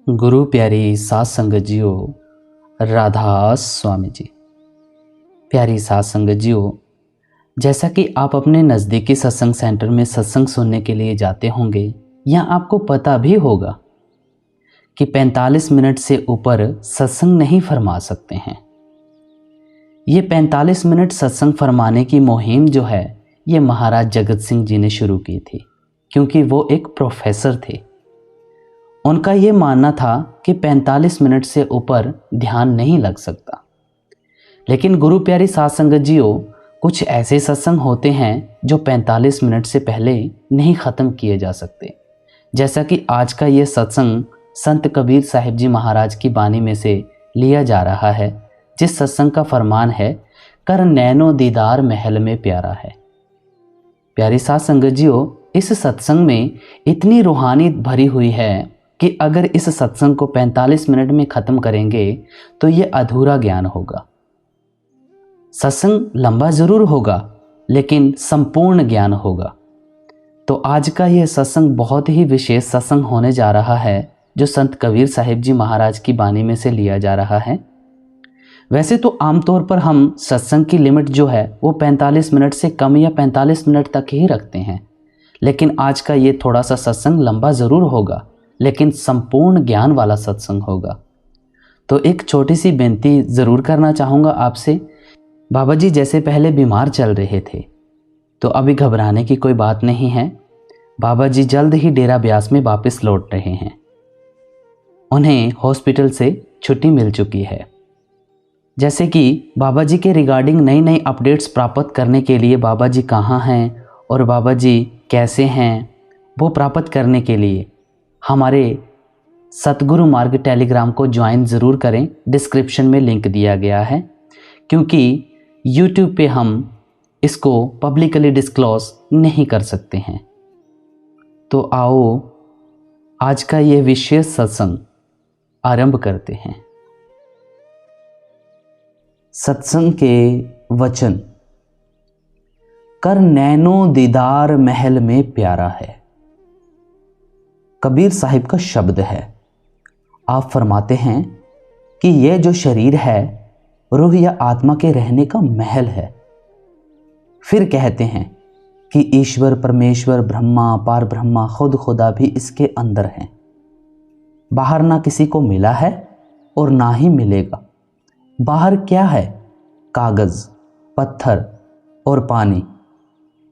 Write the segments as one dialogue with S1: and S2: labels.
S1: गुरु प्यारी साध संगत जियो, राधा स्वामी जी। प्यारी साध संगत जियो, जैसा कि आप अपने नज़दीकी सत्संग सेंटर में सत्संग सुनने के लिए जाते होंगे या आपको पता भी होगा कि 45 मिनट से ऊपर सत्संग नहीं फरमा सकते हैं। ये 45 मिनट सत्संग फरमाने की मुहिम जो है ये महाराज जगत सिंह जी ने शुरू की थी, क्योंकि वो एक प्रोफेसर थे। उनका ये मानना था कि 45 मिनट से ऊपर ध्यान नहीं लग सकता। लेकिन गुरु प्यारी साध संगत जियो, कुछ ऐसे सत्संग होते हैं जो 45 मिनट से पहले नहीं ख़त्म किए जा सकते। जैसा कि आज का ये सत्संग संत कबीर साहिब जी महाराज की बानी में से लिया जा रहा है, जिस सत्संग का फरमान है, कर नैनो दीदार महल में प्यारा है। प्यारी साध संगत जियो, इस सत्संग में इतनी रूहानी भरी हुई है कि अगर इस सत्संग को 45 मिनट में ख़त्म करेंगे तो ये अधूरा ज्ञान होगा। सत्संग लंबा ज़रूर होगा लेकिन संपूर्ण ज्ञान होगा। तो आज का यह सत्संग बहुत ही विशेष सत्संग होने जा रहा है, जो संत कबीर साहिब जी महाराज की बानी में से लिया जा रहा है। वैसे तो आमतौर पर हम सत्संग की लिमिट जो है वो 45 मिनट से कम या 45 मिनट तक ही रखते हैं, लेकिन आज का ये थोड़ा सा सत्संग लंबा ज़रूर होगा लेकिन संपूर्ण ज्ञान वाला सत्संग होगा। तो एक छोटी सी बेनती ज़रूर करना चाहूँगा आपसे। बाबा जी जैसे पहले बीमार चल रहे थे, तो अभी घबराने की कोई बात नहीं है। बाबा जी जल्द ही डेरा ब्यास में वापस लौट रहे हैं। उन्हें हॉस्पिटल से छुट्टी मिल चुकी है। जैसे कि बाबा जी के रिगार्डिंग नई नई अपडेट्स प्राप्त करने के लिए बाबा जी कहाँ हैं और बाबा जी कैसे हैं, वो प्राप्त करने के लिए हमारे सतगुरु मार्ग टेलीग्राम को ज्वाइन ज़रूर करें। डिस्क्रिप्शन में लिंक दिया गया है, क्योंकि यूट्यूब पे हम इसको पब्लिकली डिस्क्लोज नहीं कर सकते हैं। तो आओ आज का यह विशेष सत्संग आरंभ करते हैं। सत्संग के वचन, कर नैनो दीदार महल में प्यारा है। कबीर साहिब का शब्द है। आप फरमाते हैं कि यह जो शरीर है रूह या आत्मा के रहने का महल है। फिर कहते हैं कि ईश्वर परमेश्वर ब्रह्मा पार ब्रह्मा खुद खुदा भी इसके अंदर हैं। बाहर ना किसी को मिला है और ना ही मिलेगा। बाहर क्या है? कागज़, पत्थर और पानी।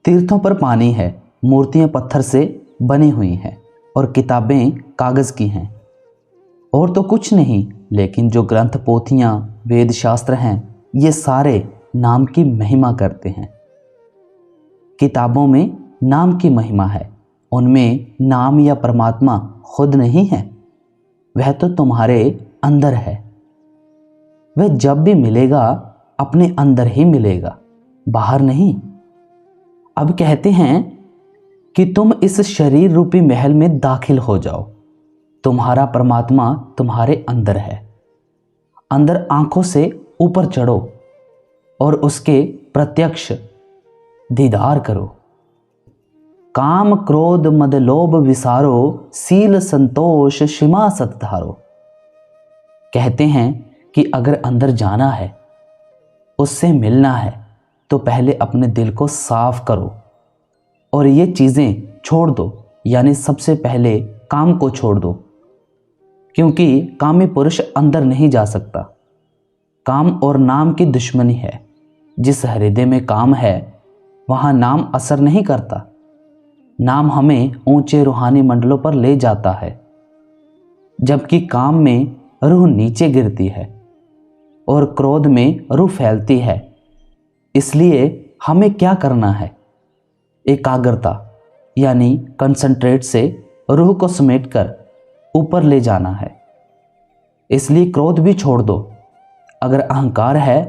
S1: तीर्थों पर पानी है, मूर्तियां पत्थर से बनी हुई हैं और किताबें कागज़ की हैं। और तो कुछ नहीं, लेकिन जो ग्रंथ पोथियाँ वेद शास्त्र हैं ये सारे नाम की महिमा करते हैं। किताबों में नाम की महिमा है, उनमें नाम या परमात्मा खुद नहीं है, वह तो तुम्हारे अंदर है। वह जब भी मिलेगा अपने अंदर ही मिलेगा, बाहर नहीं। अब कहते हैं कि तुम इस शरीर रूपी महल में दाखिल हो जाओ। तुम्हारा परमात्मा तुम्हारे अंदर है। अंदर आंखों से ऊपर चढ़ो और उसके प्रत्यक्ष दीदार करो। काम क्रोध मद लोभ विसारो, सील संतोष क्षमा सत धारो। कहते हैं कि अगर अंदर जाना है, उससे मिलना है, तो पहले अपने दिल को साफ करो और ये चीज़ें छोड़ दो। यानी सबसे पहले काम को छोड़ दो, क्योंकि कामी पुरुष अंदर नहीं जा सकता। काम और नाम की दुश्मनी है। जिस हृदय में काम है वहाँ नाम असर नहीं करता। नाम हमें ऊंचे रूहानी मंडलों पर ले जाता है, जबकि काम में रूह नीचे गिरती है और क्रोध में रूह फैलती है। इसलिए हमें क्या करना है? एकाग्रता यानी कंसंट्रेट से रूह को समेटकर ऊपर ले जाना है। इसलिए क्रोध भी छोड़ दो। अगर अहंकार है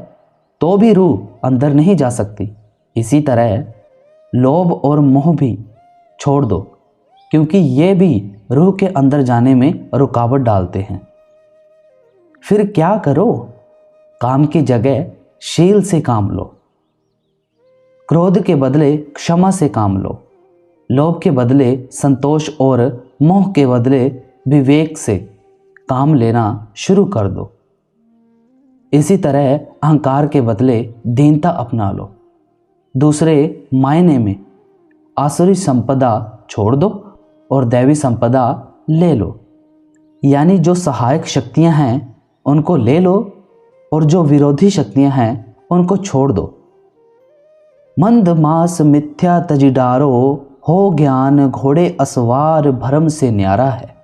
S1: तो भी रूह अंदर नहीं जा सकती। इसी तरह लोभ और मोह भी छोड़ दो, क्योंकि ये भी रूह के अंदर जाने में रुकावट डालते हैं। फिर क्या करो? काम की जगह शील से काम लो। क्रोध के बदले क्षमा से काम लो। लोभ के बदले संतोष और मोह के बदले विवेक से काम लेना शुरू कर दो। इसी तरह अहंकार के बदले दीनता अपना लो। दूसरे मायने में आसुरी संपदा छोड़ दो और दैवी संपदा ले लो। यानी जो सहायक शक्तियां हैं उनको ले लो और जो विरोधी शक्तियां हैं उनको छोड़ दो। मंद मास मिथ्या तजिडारो, हो ज्ञान घोड़े असवार भरम से न्यारा है।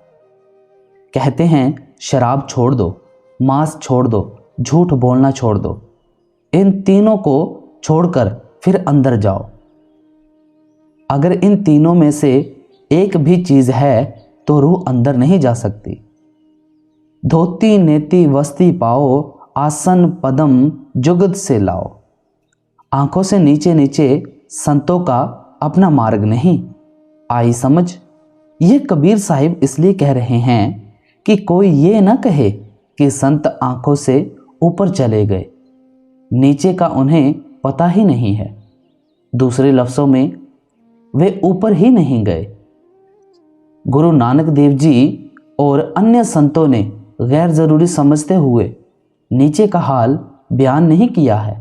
S1: कहते हैं शराब छोड़ दो, मांस छोड़ दो, झूठ बोलना छोड़ दो। इन तीनों को छोड़कर फिर अंदर जाओ। अगर इन तीनों में से एक भी चीज है तो रूह अंदर नहीं जा सकती। धोती नेति वस्ती पाओ, आसन पदम जुगत से लाओ। आंखों से नीचे नीचे संतों का अपना मार्ग नहीं। आई समझ। ये कबीर साहिब इसलिए कह रहे हैं कि कोई ये ना कहे कि संत आंखों से ऊपर चले गए, नीचे का उन्हें पता ही नहीं है। दूसरे लफ्जों में वे ऊपर ही नहीं गए। गुरु नानक देव जी और अन्य संतों ने गैर जरूरी समझते हुए नीचे का हाल बयान नहीं किया है,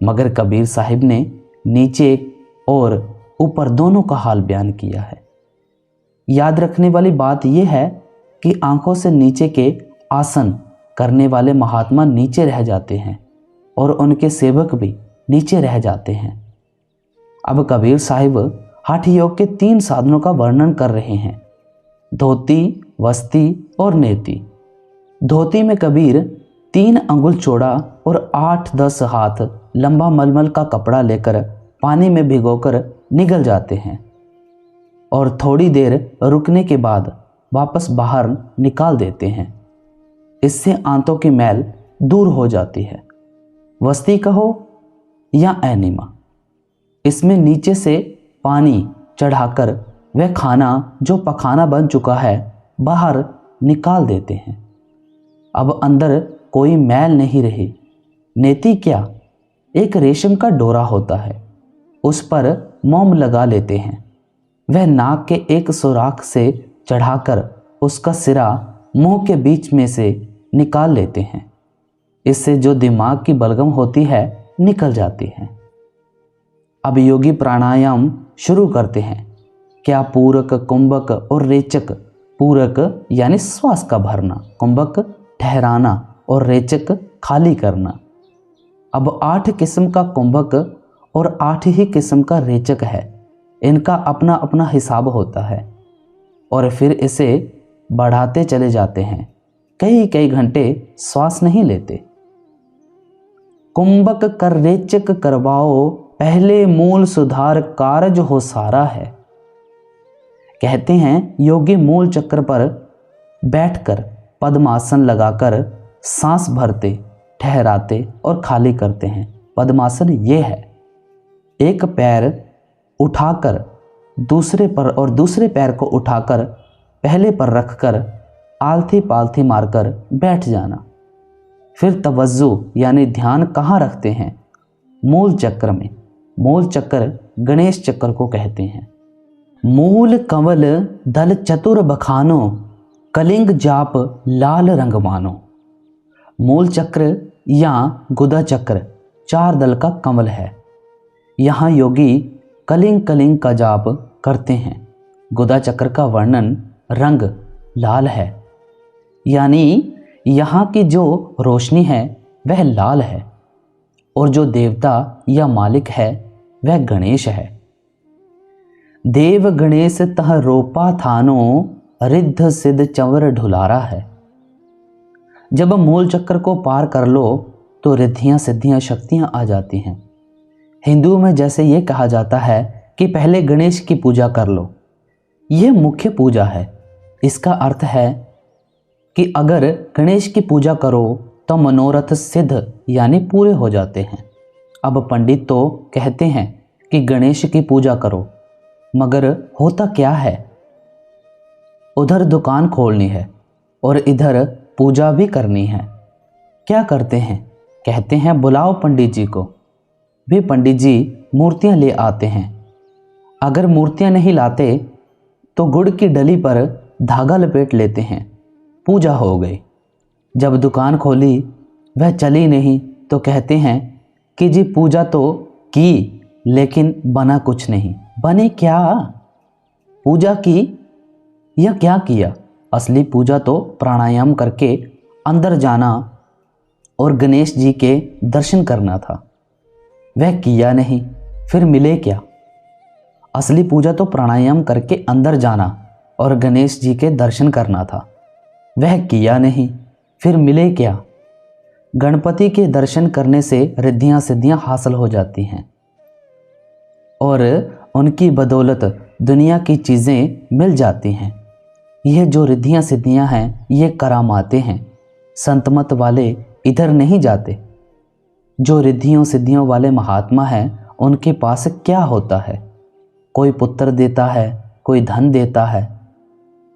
S1: मगर कबीर साहिब ने नीचे और ऊपर दोनों का हाल बयान किया है। याद रखने वाली बात यह है कि आंखों से नीचे के आसन करने वाले महात्मा नीचे रह जाते हैं और उनके सेवक भी नीचे रह जाते हैं। अब कबीर साहिब हठ योग के 3 साधनों का वर्णन कर रहे हैं, धोती, वस्ती और नेति। धोती में कबीर 3 अंगुल चौड़ा और 8-10 हाथ लंबा मलमल का कपड़ा लेकर पानी में भिगोकर निगल जाते हैं और थोड़ी देर रुकने के बाद वापस बाहर निकाल देते हैं। इससे आंतों की मैल दूर हो जाती है। वस्ती कहो या एनिमा, इसमें नीचे से पानी चढ़ाकर वह खाना जो पखाना बन चुका है बाहर निकाल देते हैं। अब अंदर कोई मैल नहीं रही। नेति क्या? एक रेशम का डोरा होता है, उस पर मोम लगा लेते हैं। वह नाक के एक सुराख से चढ़ाकर उसका सिरा मुंह के बीच में से निकाल लेते हैं। इससे जो दिमाग की बलगम होती है निकल जाती है। अब योगी प्राणायाम शुरू करते हैं। क्या पूरक, कुंभक और रेचक। पूरक यानी श्वास का भरना, कुंभक ठहराना और रेचक खाली करना। अब 8 किस्म का कुंभक और 8 ही किस्म का रेचक है। इनका अपना अपना हिसाब होता है और फिर इसे बढ़ाते चले जाते हैं। कई कई घंटे श्वास नहीं लेते। कुंभक कर रेचक करवाओ, पहले मूल सुधार कारज हो सारा है। कहते हैं योगी मूल चक्र पर बैठकर पद्मासन लगाकर सांस भरते, ठहराते और खाली करते हैं। पद्मासन ये है, एक पैर उठाकर दूसरे पर और दूसरे पैर को उठाकर पहले पर रखकर आलथी पालथी मारकर बैठ जाना। फिर तवज्जो यानी ध्यान कहाँ रखते हैं? मूल चक्र में। मूल चक्र गणेश चक्र को कहते हैं। मूल कंवल दल चतुर बखानो, कलिंग जाप लाल रंग मानो। मूल चक्र या गुदा चक्र 4 दल का कंवल है। यहाँ योगी कलिंग कलिंग का जाप करते हैं। गुदा चक्र का वर्णन रंग लाल है, यानी यहाँ की जो रोशनी है वह लाल है और जो देवता या मालिक है वह गणेश है। देव गणेश तह रोपा थानो, रिद्ध सिद्ध चंवर ढुलारा है। जब मूल चक्र को पार कर लो तो रिद्धियां सिद्धियां शक्तियां आ जाती हैं। हिंदुओं में जैसे ये कहा जाता है कि पहले गणेश की पूजा कर लो, यह मुख्य पूजा है। इसका अर्थ है कि अगर गणेश की पूजा करो तो मनोरथ सिद्ध यानी पूरे हो जाते हैं। अब पंडित तो कहते हैं कि गणेश की पूजा करो, मगर होता क्या है? उधर दुकान खोलनी है और इधर पूजा भी करनी है। क्या करते हैं? कहते हैं बुलाओ पंडित जी को। वे पंडित जी मूर्तियां ले आते हैं। अगर मूर्तियां नहीं लाते तो गुड़ की डली पर धागा लपेट लेते हैं पूजा हो गई। जब दुकान खोली वह चली नहीं तो कहते हैं कि जी पूजा तो की लेकिन बना कुछ नहीं। बने क्या? पूजा की या क्या किया? असली पूजा तो प्राणायाम करके अंदर जाना और गणेश जी के दर्शन करना था। वह किया नहीं, फिर मिले क्या? असली पूजा तो प्राणायाम करके अंदर जाना और गणेश जी के दर्शन करना था। वह किया नहीं, फिर मिले क्या? गणपति के दर्शन करने से रिद्धियां सिद्धियां हासिल हो जाती हैं और उनकी बदौलत दुनिया की चीज़ें मिल जाती हैं। यह जो रिद्धियां सिद्धियां हैं ये करामाते हैं। संतमत वाले इधर नहीं जाते। जो रिद्धियों सिद्धियों वाले महात्मा हैं उनके पास क्या होता है? कोई पुत्र देता है, कोई धन देता है।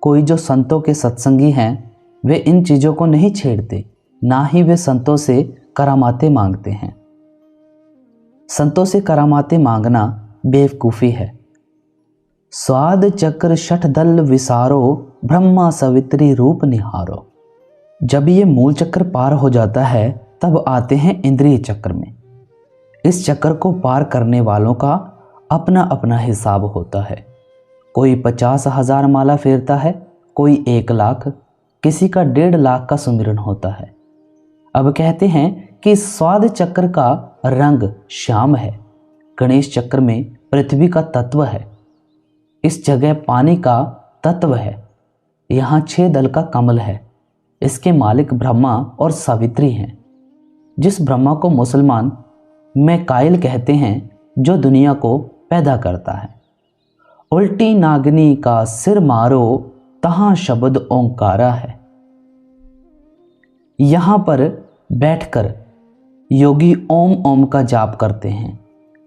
S1: कोई जो संतों के सत्संगी हैं वे इन चीज़ों को नहीं छेड़ते, ना ही वे संतों से करामाते मांगते हैं। संतों से करामाते मांगना बेवकूफ़ी है। स्वाद चक्र शठ दल विसारो, ब्रह्मा सवित्री रूप निहारो। जब ये मूल चक्र पार हो जाता है तब आते हैं इंद्रिय चक्र में। इस चक्र को पार करने वालों का अपना अपना हिसाब होता है। कोई 50,000 माला फेरता है, कोई 1 लाख, किसी का 1.5 लाख का सुमिरन होता है। अब कहते हैं कि स्वाद चक्र का रंग श्याम है, गणेश चक्र में पृथ्वी का तत्व है, इस जगह पानी का तत्व है, यहाँ 6 दल का कमल है। इसके मालिक ब्रह्मा और सावित्री हैं। जिस ब्रह्मा को मुसलमान मैकाइल कहते हैं जो दुनिया को पैदा करता है। उल्टी नागनी का सिर मारो, तहां शब्द ओंकारा है। यहाँ पर बैठकर योगी ओम ओम का जाप करते हैं,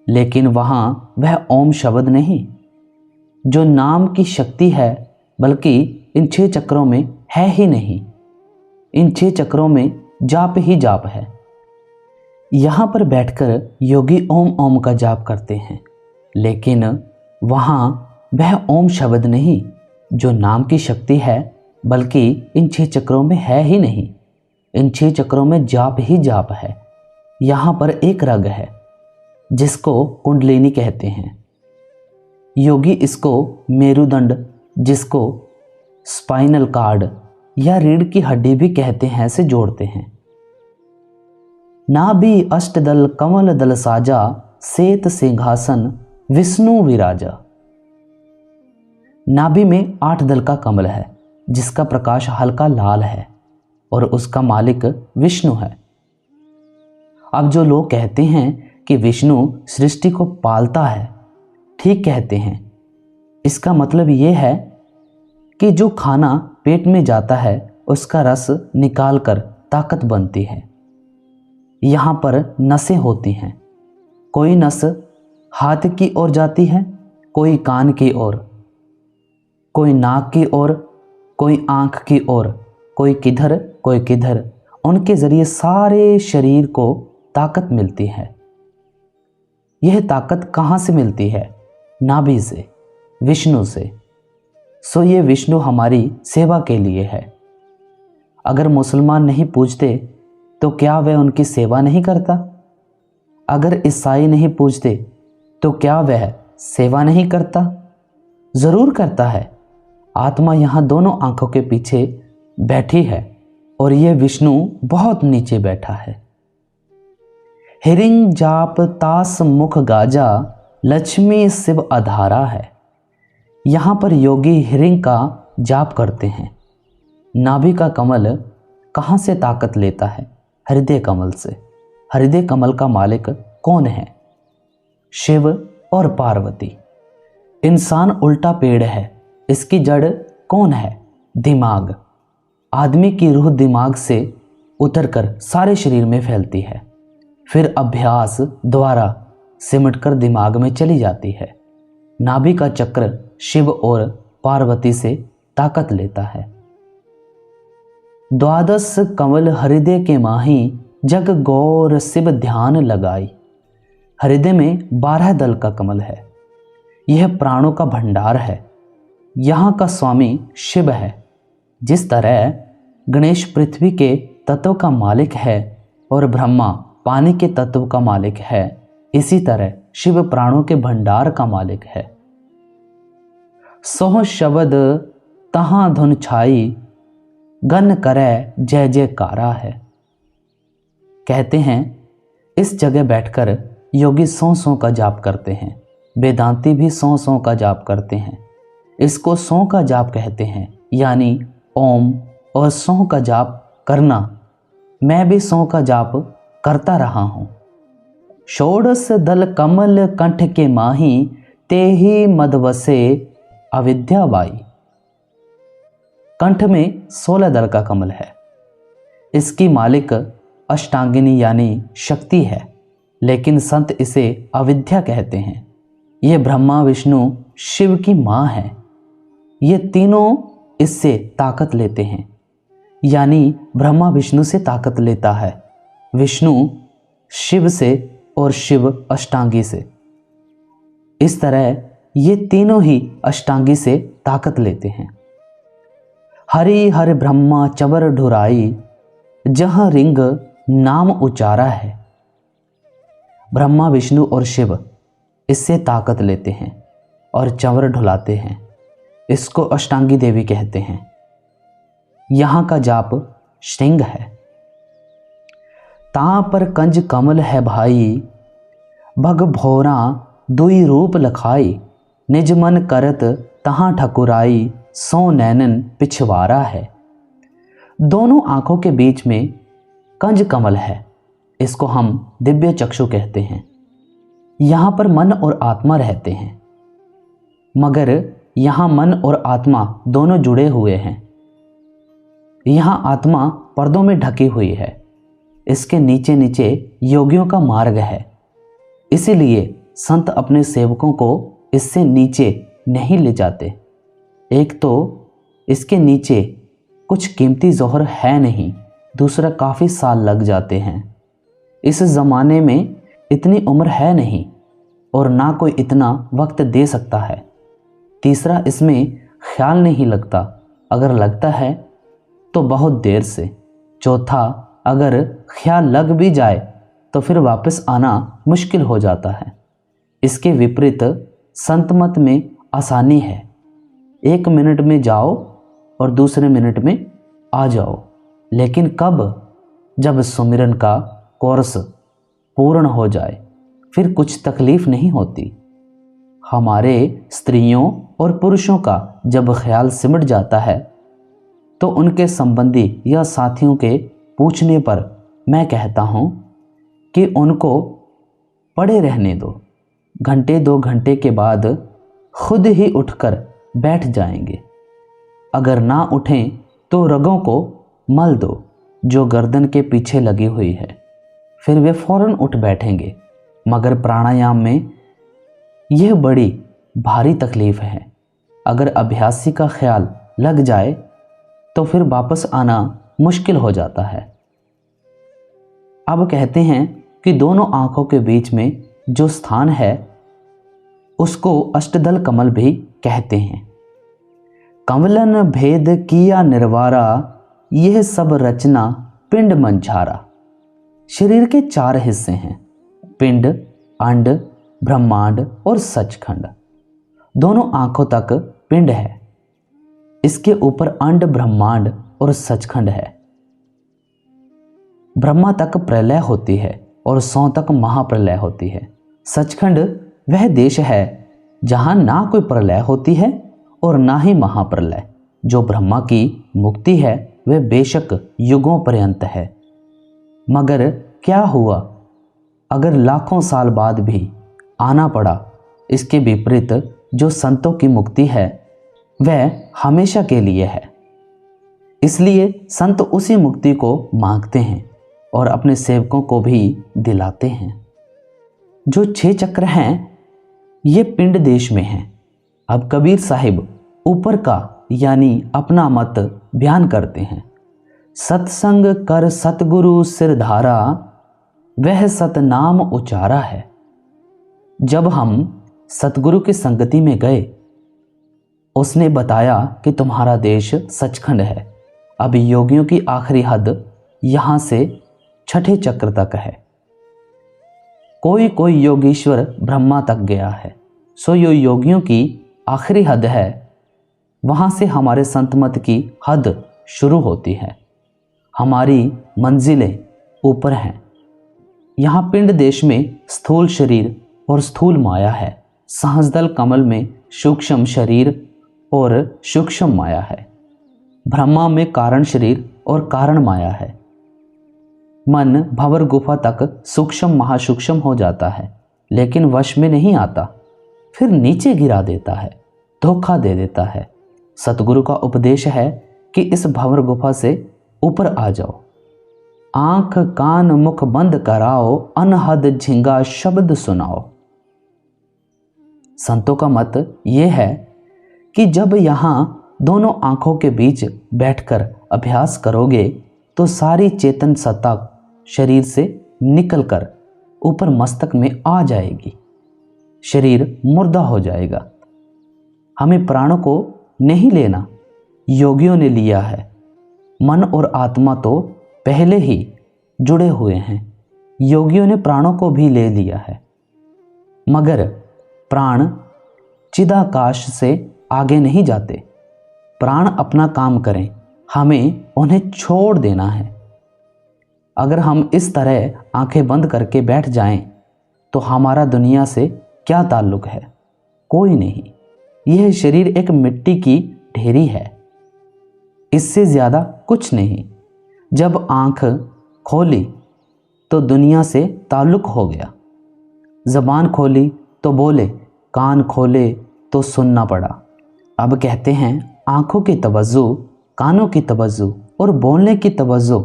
S1: लेकिन वहाँ वह ओम शब्द नहीं जो नाम की शक्ति है, बल्कि इन 6 चक्रों में है ही नहीं। इन 6 चक्रों में जाप ही जाप है। यहाँ पर बैठकर योगी ओम ओम का जाप करते हैं, लेकिन वहाँ वह ओम शब्द नहीं जो नाम की शक्ति है, बल्कि इन 6 चक्रों में है ही नहीं। इन 6 चक्रों में जाप ही जाप है। यहाँ पर एक रग है जिसको कुंडलिनी कहते हैं। योगी इसको मेरुदंड, जिसको स्पाइनल कार्ड या रीढ़ की हड्डी भी कहते हैं, से जोड़ते हैं। नाभि अष्टदल कमल दल साजा, सेत सिंहासन विष्णु विराजा। नाभि में 8 दल का कमल है जिसका प्रकाश हल्का लाल है और उसका मालिक विष्णु है। अब जो लोग कहते हैं कि विष्णु सृष्टि को पालता है, ठीक कहते हैं। इसका मतलब ये है कि जो खाना पेट में जाता है उसका रस निकालकर ताकत बनती है। यहाँ पर नसें होती हैं। कोई नस हाथ की ओर जाती है, कोई कान की ओर, कोई नाक की ओर, कोई आँख की ओर, कोई किधर कोई किधर। उनके ज़रिए सारे शरीर को ताकत मिलती है। यह ताकत कहाँ से मिलती है? नाभि से, विष्णु से। सो ये विष्णु हमारी सेवा के लिए है। अगर मुसलमान नहीं पूजते तो क्या वह उनकी सेवा नहीं करता? अगर ईसाई नहीं पूजते तो क्या वह सेवा नहीं करता? ज़रूर करता है। आत्मा यहाँ दोनों आंखों के पीछे बैठी है और यह विष्णु बहुत नीचे बैठा है। हिरिंग जाप तास मुख गाजा, लक्ष्मी शिव आधारा है। यहाँ पर योगी हिरिंग का जाप करते हैं। नाभि का कमल कहाँ से ताकत लेता है? हृदय कमल से। हृदय कमल का मालिक कौन है? शिव और पार्वती। इंसान उल्टा पेड़ है, इसकी जड़ कौन है? दिमाग। आदमी की रूह दिमाग से उतरकर सारे शरीर में फैलती है, फिर अभ्यास द्वारा सिमटकर दिमाग में चली जाती है। नाभि का चक्र शिव और पार्वती से ताकत लेता है। द्वादश कंवल हृदय के माही, जग गौर शिव ध्यान लगाई। हृदय में 12 दल का कमल है। यह प्राणों का भंडार है। यहाँ का स्वामी शिव है। जिस तरह गणेश पृथ्वी के तत्व का मालिक है और ब्रह्मा पानी के तत्व का मालिक है, इसी तरह शिव प्राणों के भंडार का मालिक है। सोह शब्द तहां धुन छाई, गन करे जय जयकारा है। कहते हैं इस जगह बैठकर योगी सौ सौ का जाप करते हैं, वेदांती भी सौ सौ का जाप करते हैं। इसको सौ का जाप कहते हैं, यानी ओम और सौ का जाप करना। मैं भी सौ का जाप करता रहा हूँ। षोडश दल कमल कंठ के माही, तेहि मदवसे अविद्या बाई। कंठ में 16 दल का कमल है। इसकी मालिक अष्टांगिनी यानी शक्ति है, लेकिन संत इसे अविद्या कहते हैं। ये ब्रह्मा विष्णु शिव की माँ है। ये तीनों इससे ताकत लेते हैं, यानी ब्रह्मा विष्णु से ताकत लेता है, विष्णु शिव से और शिव अष्टांगी से। इस तरह ये तीनों ही अष्टांगी से ताकत लेते हैं। हरि हरि ब्रह्मा चवर ढुराई, जहां रिंग नाम उचारा है। ब्रह्मा विष्णु और शिव इससे ताकत लेते हैं और चंवर ढुलाते हैं। इसको अष्टांगी देवी कहते हैं। यहाँ का जाप श्रृंग है। तां पर कंज कमल है भाई, भग भोरा दुई रूप लखाई। निज मन करत तहां ठकुराई, सो नैनन पिछवारा है। दोनों आंखों के बीच में कंज कमल है। इसको हम दिव्य चक्षु कहते हैं। यहाँ पर मन और आत्मा रहते हैं, मगर यहाँ मन और आत्मा दोनों जुड़े हुए हैं। यहाँ आत्मा पर्दों में ढकी हुई है। इसके नीचे नीचे योगियों का मार्ग है। इसीलिए संत अपने सेवकों को इससे नीचे नहीं ले जाते। एक तो इसके नीचे कुछ कीमती जौहर है नहीं, दूसरा काफ़ी साल लग जाते हैं। इस ज़माने में इतनी उम्र है नहीं और ना कोई इतना वक्त दे सकता है। तीसरा, इसमें ख्याल नहीं लगता, अगर लगता है तो बहुत देर से। चौथा, अगर ख्याल लग भी जाए तो फिर वापस आना मुश्किल हो जाता है। इसके विपरीत संत मत में आसानी है। 1 मिनट में जाओ और दूसरे मिनट में आ जाओ। लेकिन कब? जब सुमिरन का कोर्स पूर्ण हो जाए, फिर कुछ तकलीफ नहीं होती। हमारे स्त्रियों और पुरुषों का जब ख्याल सिमट जाता है तो उनके संबंधी या साथियों के पूछने पर मैं कहता हूँ कि उनको पड़े रहने दो। घंटे 2 घंटे के बाद खुद ही उठकर बैठ जाएंगे। अगर ना उठें तो रगों को मल दो जो गर्दन के पीछे लगी हुई है, फिर वे फौरन उठ बैठेंगे। मगर प्राणायाम में यह बड़ी भारी तकलीफ है। अगर अभ्यासी का ख्याल लग जाए तो फिर वापस आना मुश्किल हो जाता है। अब कहते हैं कि दोनों आंखों के बीच में जो स्थान है उसको अष्टदल कमल भी कहते हैं। कमलन भेद किया निर्वारा, यह सब रचना पिंड मंझारा। शरीर के 4 हिस्से हैं, पिंड, अंड, ब्रह्मांड और सचखंड। दोनों आंखों तक पिंड है, इसके ऊपर अंड, ब्रह्मांड और सचखंड है। ब्रह्मा तक प्रलय होती है और 100 तक महाप्रलय होती है। सचखंड वह देश है जहां ना कोई प्रलय होती है और ना ही महाप्रलय। जो ब्रह्मा की मुक्ति है वह बेशक युगों पर्यंत है। मगर क्या हुआ अगर लाखों साल बाद भी आना पड़ा? इसके विपरीत जो संतों की मुक्ति है वह हमेशा के लिए है। इसलिए संत उसी मुक्ति को मांगते हैं और अपने सेवकों को भी दिलाते हैं। जो 6 चक्र हैं ये पिंड देश में हैं। अब कबीर साहिब ऊपर का यानी अपना मत बयान करते हैं। सत्संग कर सतगुरु सिरधारा, वह सतनाम उचारा है। जब हम सतगुरु की संगति में गए, उसने बताया कि तुम्हारा देश सचखंड है अब योगियों की आखिरी हद यहाँ से छठे चक्र तक है। कोई कोई योगीश्वर ब्रह्मा तक गया है, सो यो योगियों की आखिरी हद है। वहाँ से हमारे संत मत की हद शुरू होती है। हमारी मंजिलें ऊपर हैं। यहाँ पिंड देश में स्थूल शरीर और स्थूल माया है। सहस्दल कमल में सूक्ष्म शरीर और सूक्ष्म माया है। ब्रह्मा में कारण शरीर और कारण माया है। मन भंवर गुफा तक सूक्ष्म महासूक्ष्म हो जाता है, लेकिन वश में नहीं आता, फिर नीचे गिरा देता है, धोखा दे देता है। सतगुरु का उपदेश है कि इस भंवर गुफा से ऊपर आ जाओ। आंख कान मुख बंद कराओ, अनहद झिंगा शब्द सुनाओ। संतों का मत यह है कि जब यहाँ दोनों आंखों के बीच बैठकर अभ्यास करोगे तो सारी चेतन सत्ता शरीर से निकलकर ऊपर मस्तक में आ जाएगी। शरीर मुर्दा हो जाएगा। हमें प्राणों को नहीं लेना, योगियों ने लिया है। मन और आत्मा तो पहले ही जुड़े हुए हैं। योगियों ने प्राणों को भी ले लिया है, मगर प्राण चिदाकाश से आगे नहीं जाते। प्राण अपना काम करें, हमें उन्हें छोड़ देना है। अगर हम इस तरह आंखें बंद करके बैठ जाएं, तो हमारा दुनिया से क्या ताल्लुक है? कोई नहीं। यह शरीर एक मिट्टी की ढेरी है, इससे ज़्यादा कुछ नहीं। जब आंख खोली तो दुनिया से ताल्लुक हो गया। ज़बान खोली तो बोले, कान खोले तो सुनना पड़ा। अब कहते हैं आंखों की तवज्जो, कानों की तवज्जो और बोलने की तवज्जो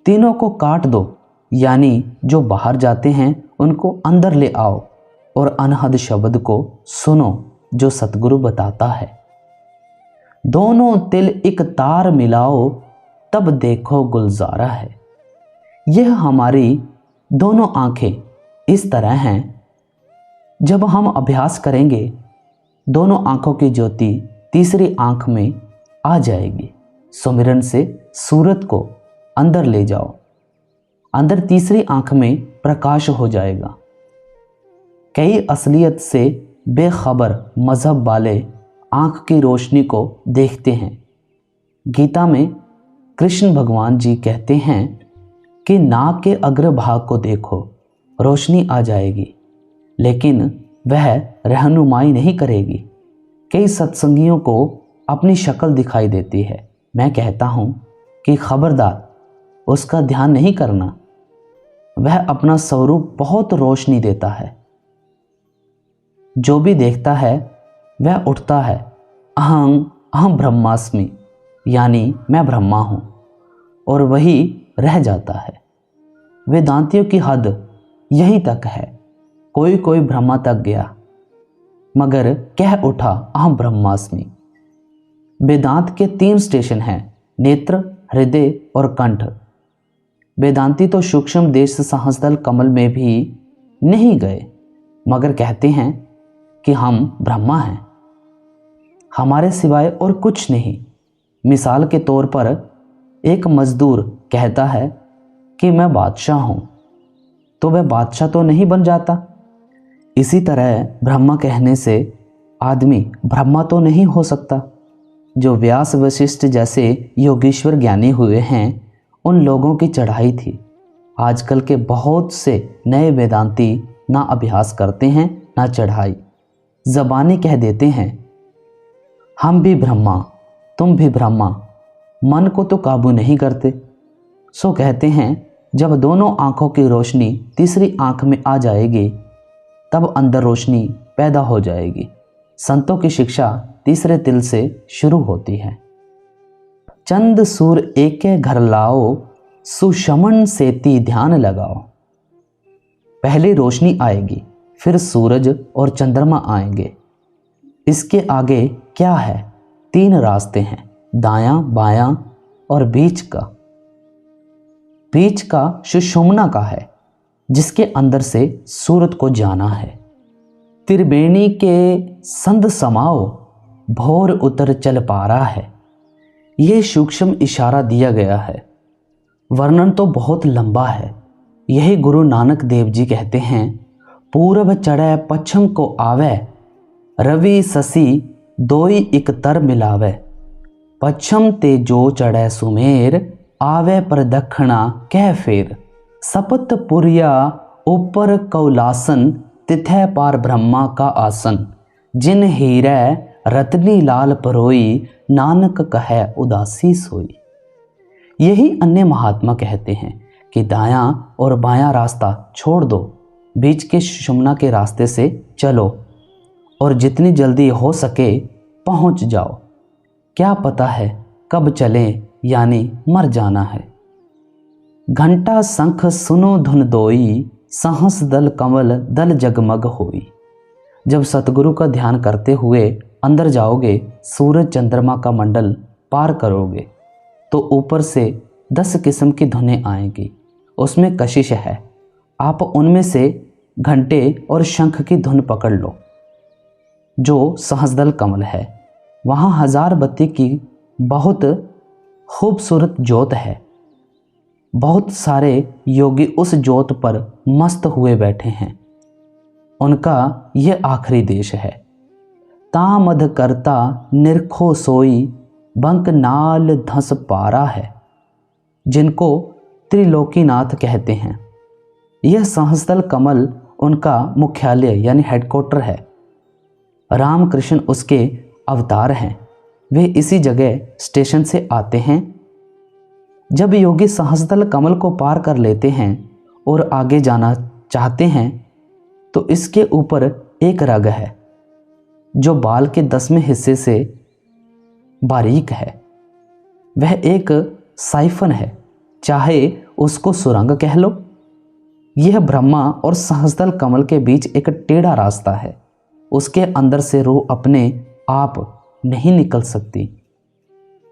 S1: तीनों को काट दो, यानी जो बाहर जाते हैं उनको अंदर ले आओ और अनहद शब्द को सुनो जो सतगुरु बताता है। दोनों तिल एक तार मिलाओ, तब देखो गुलजारा है। यह हमारी दोनों आंखें इस तरह हैं। जब हम अभ्यास करेंगे, दोनों आंखों की ज्योति तीसरी आंख में आ जाएगी। सुमिरन से सूरत को अंदर ले जाओ, अंदर तीसरी आंख में प्रकाश हो जाएगा। कई असलियत से बेखबर मजहब वाले आंख की रोशनी को देखते हैं। गीता में कृष्ण भगवान जी कहते हैं कि नाक के अग्रभाग को देखो, रोशनी आ जाएगी, लेकिन वह रहनुमाई नहीं करेगी। कई सत्संगियों को अपनी शक्ल दिखाई देती है। मैं कहता हूँ कि खबरदार, उसका ध्यान नहीं करना। वह अपना स्वरूप बहुत रोशनी देता है। जो भी देखता है वह उठता है, अहं अहम ब्रह्मास्मि, यानी मैं ब्रह्मा हूँ, और वही रह जाता है। वेदांतियों की हद यहीं तक है। कोई कोई ब्रह्मा तक गया, मगर कह उठा अहम ब्रह्मास्मि। वेदांत के 3 स्टेशन हैं, नेत्र, हृदय और कंठ। वेदांती तो सूक्ष्म देश सहस्दल कमल में भी नहीं गए, मगर कहते हैं कि हम ब्रह्मा हैं, हमारे सिवाय और कुछ नहीं। मिसाल के तौर पर एक मजदूर कहता है कि मैं बादशाह हूँ, तो वह बादशाह तो नहीं बन जाता। इसी तरह ब्रह्मा कहने से आदमी ब्रह्मा तो नहीं हो सकता। जो व्यास वशिष्ठ जैसे योगीश्वर ज्ञानी हुए हैं, उन लोगों की चढ़ाई थी। आजकल के बहुत से नए वेदांती ना अभ्यास करते हैं ना चढ़ाई, ज़बानी कह देते हैं हम भी ब्रह्मा, तुम भी ब्रह्मा, मन को तो काबू नहीं करते। सो कहते हैं जब दोनों आंखों की रोशनी तीसरी आंख में आ जाएगी, तब अंदर रोशनी पैदा हो जाएगी। संतों की शिक्षा तीसरे तिल से शुरू होती है। चंद सूर एके घर लाओ, सुशमन सेती ध्यान लगाओ। पहले रोशनी आएगी, फिर सूरज और चंद्रमा आएंगे। इसके आगे क्या है? 3 रास्ते हैं, दायां, बायां और बीच का। बीच का सुषुम्ना का है, जिसके अंदर से सूरत को जाना है। त्रिवेणी के संद समाओ, भोर उतर चल पारा है। ये सूक्ष्म इशारा दिया गया है। वर्णन तो बहुत लंबा है। यही गुरु नानक देव जी कहते हैं, पूरब चढ़े पश्चिम को आवे, रवि शशि दोई इक तर मिलावे। पश्चिम ते जो चढ़े सुमेर, आवे पर दक्षिणा कह फेर। सपत पुरिया ऊपर कौलासन, तिथै पार ब्रह्मा का आसन। जिन हीरे रतनी लाल परोई, नानक कहे उदासी सोई। यही अन्य महात्मा कहते हैं कि दायां और बायां रास्ता छोड़ दो, बीच के सुषुम्ना के रास्ते से चलो और जितनी जल्दी हो सके पहुंच जाओ। क्या पता है कब चले, यानी मर जाना है। घंटा शंख सुनो धुन दोई, सहस दल कमल दल जगमग होई। जब सतगुरु का ध्यान करते हुए अंदर जाओगे, सूरज चंद्रमा का मंडल पार करोगे तो ऊपर से 10 किस्म की धुनें आएंगी। उसमें कशिश है। आप उनमें से घंटे और शंख की धुन पकड़ लो जो सहस्रदल कमल है। वहाँ 1000 बत्ती की बहुत खूबसूरत ज्योत है। बहुत सारे योगी उस ज्योत पर मस्त हुए बैठे हैं। उनका ये आखिरी देश है। तामध करता निरखो सोई, बंक नाल धस पारा है, जिनको त्रिलोकीनाथ कहते हैं। यह सहस्रदल कमल उनका मुख्यालय यानी हेडक्वार्टर है। रामकृष्ण उसके अवतार हैं। वे इसी जगह स्टेशन से आते हैं। जब योगी सहस्रदल कमल को पार कर लेते हैं और आगे जाना चाहते हैं तो इसके ऊपर एक रग है जो बाल के 10वें हिस्से से बारीक है। वह एक साइफन है, चाहे उसको सुरंग कह लो। यह ब्रह्मा और सहस्रदल कमल के बीच एक टेढ़ा रास्ता है। उसके अंदर से रूह अपने आप नहीं निकल सकती।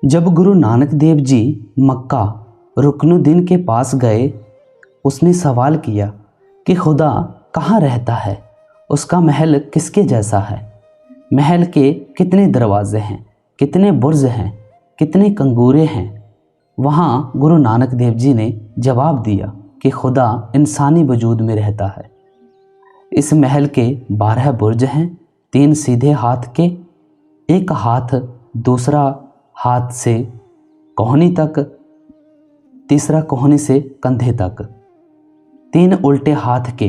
S1: जब गुरु नानक देव जी मक्का रुकनुद्दीन के पास गए, उसने सवाल किया कि खुदा कहाँ रहता है, उसका महल किसके जैसा है, महल के कितने दरवाजे हैं, कितने बुर्ज हैं, कितने कंगूरे हैं। वहाँ गुरु नानक देव जी ने जवाब दिया कि खुदा इंसानी वजूद में रहता है। इस महल के 12 बुर्ज हैं, 3 सीधे हाथ के, एक हाथ दूसरा हाथ से कोहनी तक, तीसरा कोहनी से कंधे तक, 3 उल्टे हाथ के,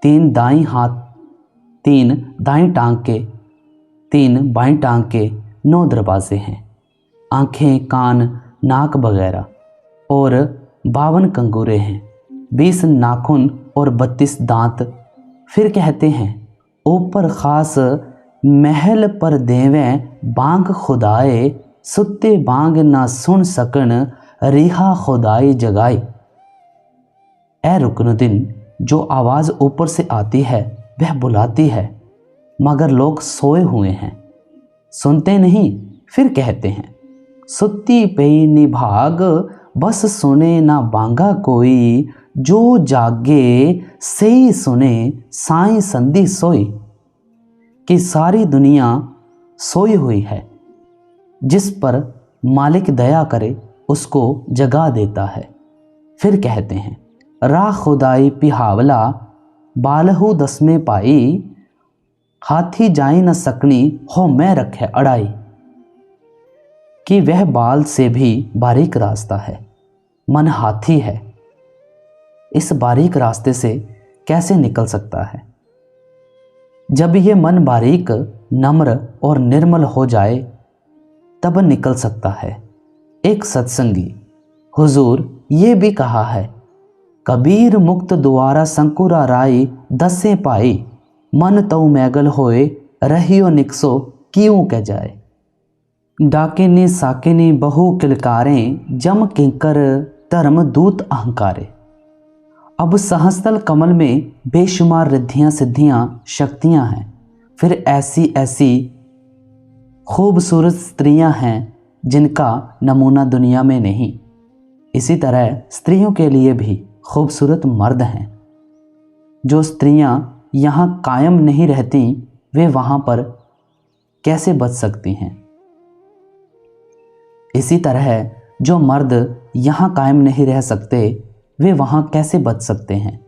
S1: 3 दाईं हाथ, 3 दाईं टांग के, 3 बाईं टांग के 9 दरवाजे हैं। आंखें, कान, नाक वगैरह और 52 कंगूरे हैं, 20 नाखून और 32 दांत। फिर कहते हैं, ऊपर खास महल पर देवें बांग खुदाए, सुत्ते बांग ना सुन सकन, रिहा खुदाई जगाई। ए रुकनुद्दीन, जो आवाज़ ऊपर से आती है वह बुलाती है, मगर लोग सोए हुए हैं, सुनते नहीं। फिर कहते हैं, सुत्ती पेई निभाग, बस सुने ना बांगा कोई, जो जागे सही सुने साई संधि सोई। कि सारी दुनिया सोई हुई है, जिस पर मालिक दया करे उसको जगा देता है। फिर कहते हैं, रा खुदाई पिहावला, बालहू 10वें पाई, हाथी जाई न सकनी हो मैं रखे अड़ाई। कि वह बाल से भी बारीक रास्ता है, मन हाथी है। इस बारीक रास्ते से कैसे निकल सकता है? जब ये मन बारीक, नम्र और निर्मल हो जाए तब निकल सकता है। एक सत्संगी हुजूर ये भी कहा है, कबीर मुक्त द्वारा संकुरा राई, 10 पाई, मन तऊ मैगल होए, रहियो निकसो क्यों कह जाए। डाकिनी साकिनी बहु किलकारें, जम किंकर धर्म दूत अहंकारे। अब सहस्रदल कमल में बेशुमार रिद्धियाँ सिद्धियाँ शक्तियाँ हैं। फिर ऐसी ऐसी खूबसूरत स्त्रियाँ हैं जिनका नमूना दुनिया में नहीं। इसी तरह स्त्रियों के लिए भी खूबसूरत मर्द हैं। जो स्त्रियाँ यहाँ कायम नहीं रहती, वे वहाँ पर कैसे बच सकती हैं? इसी तरह जो मर्द यहाँ कायम नहीं रह सकते वे वहाँ कैसे बच सकते हैं।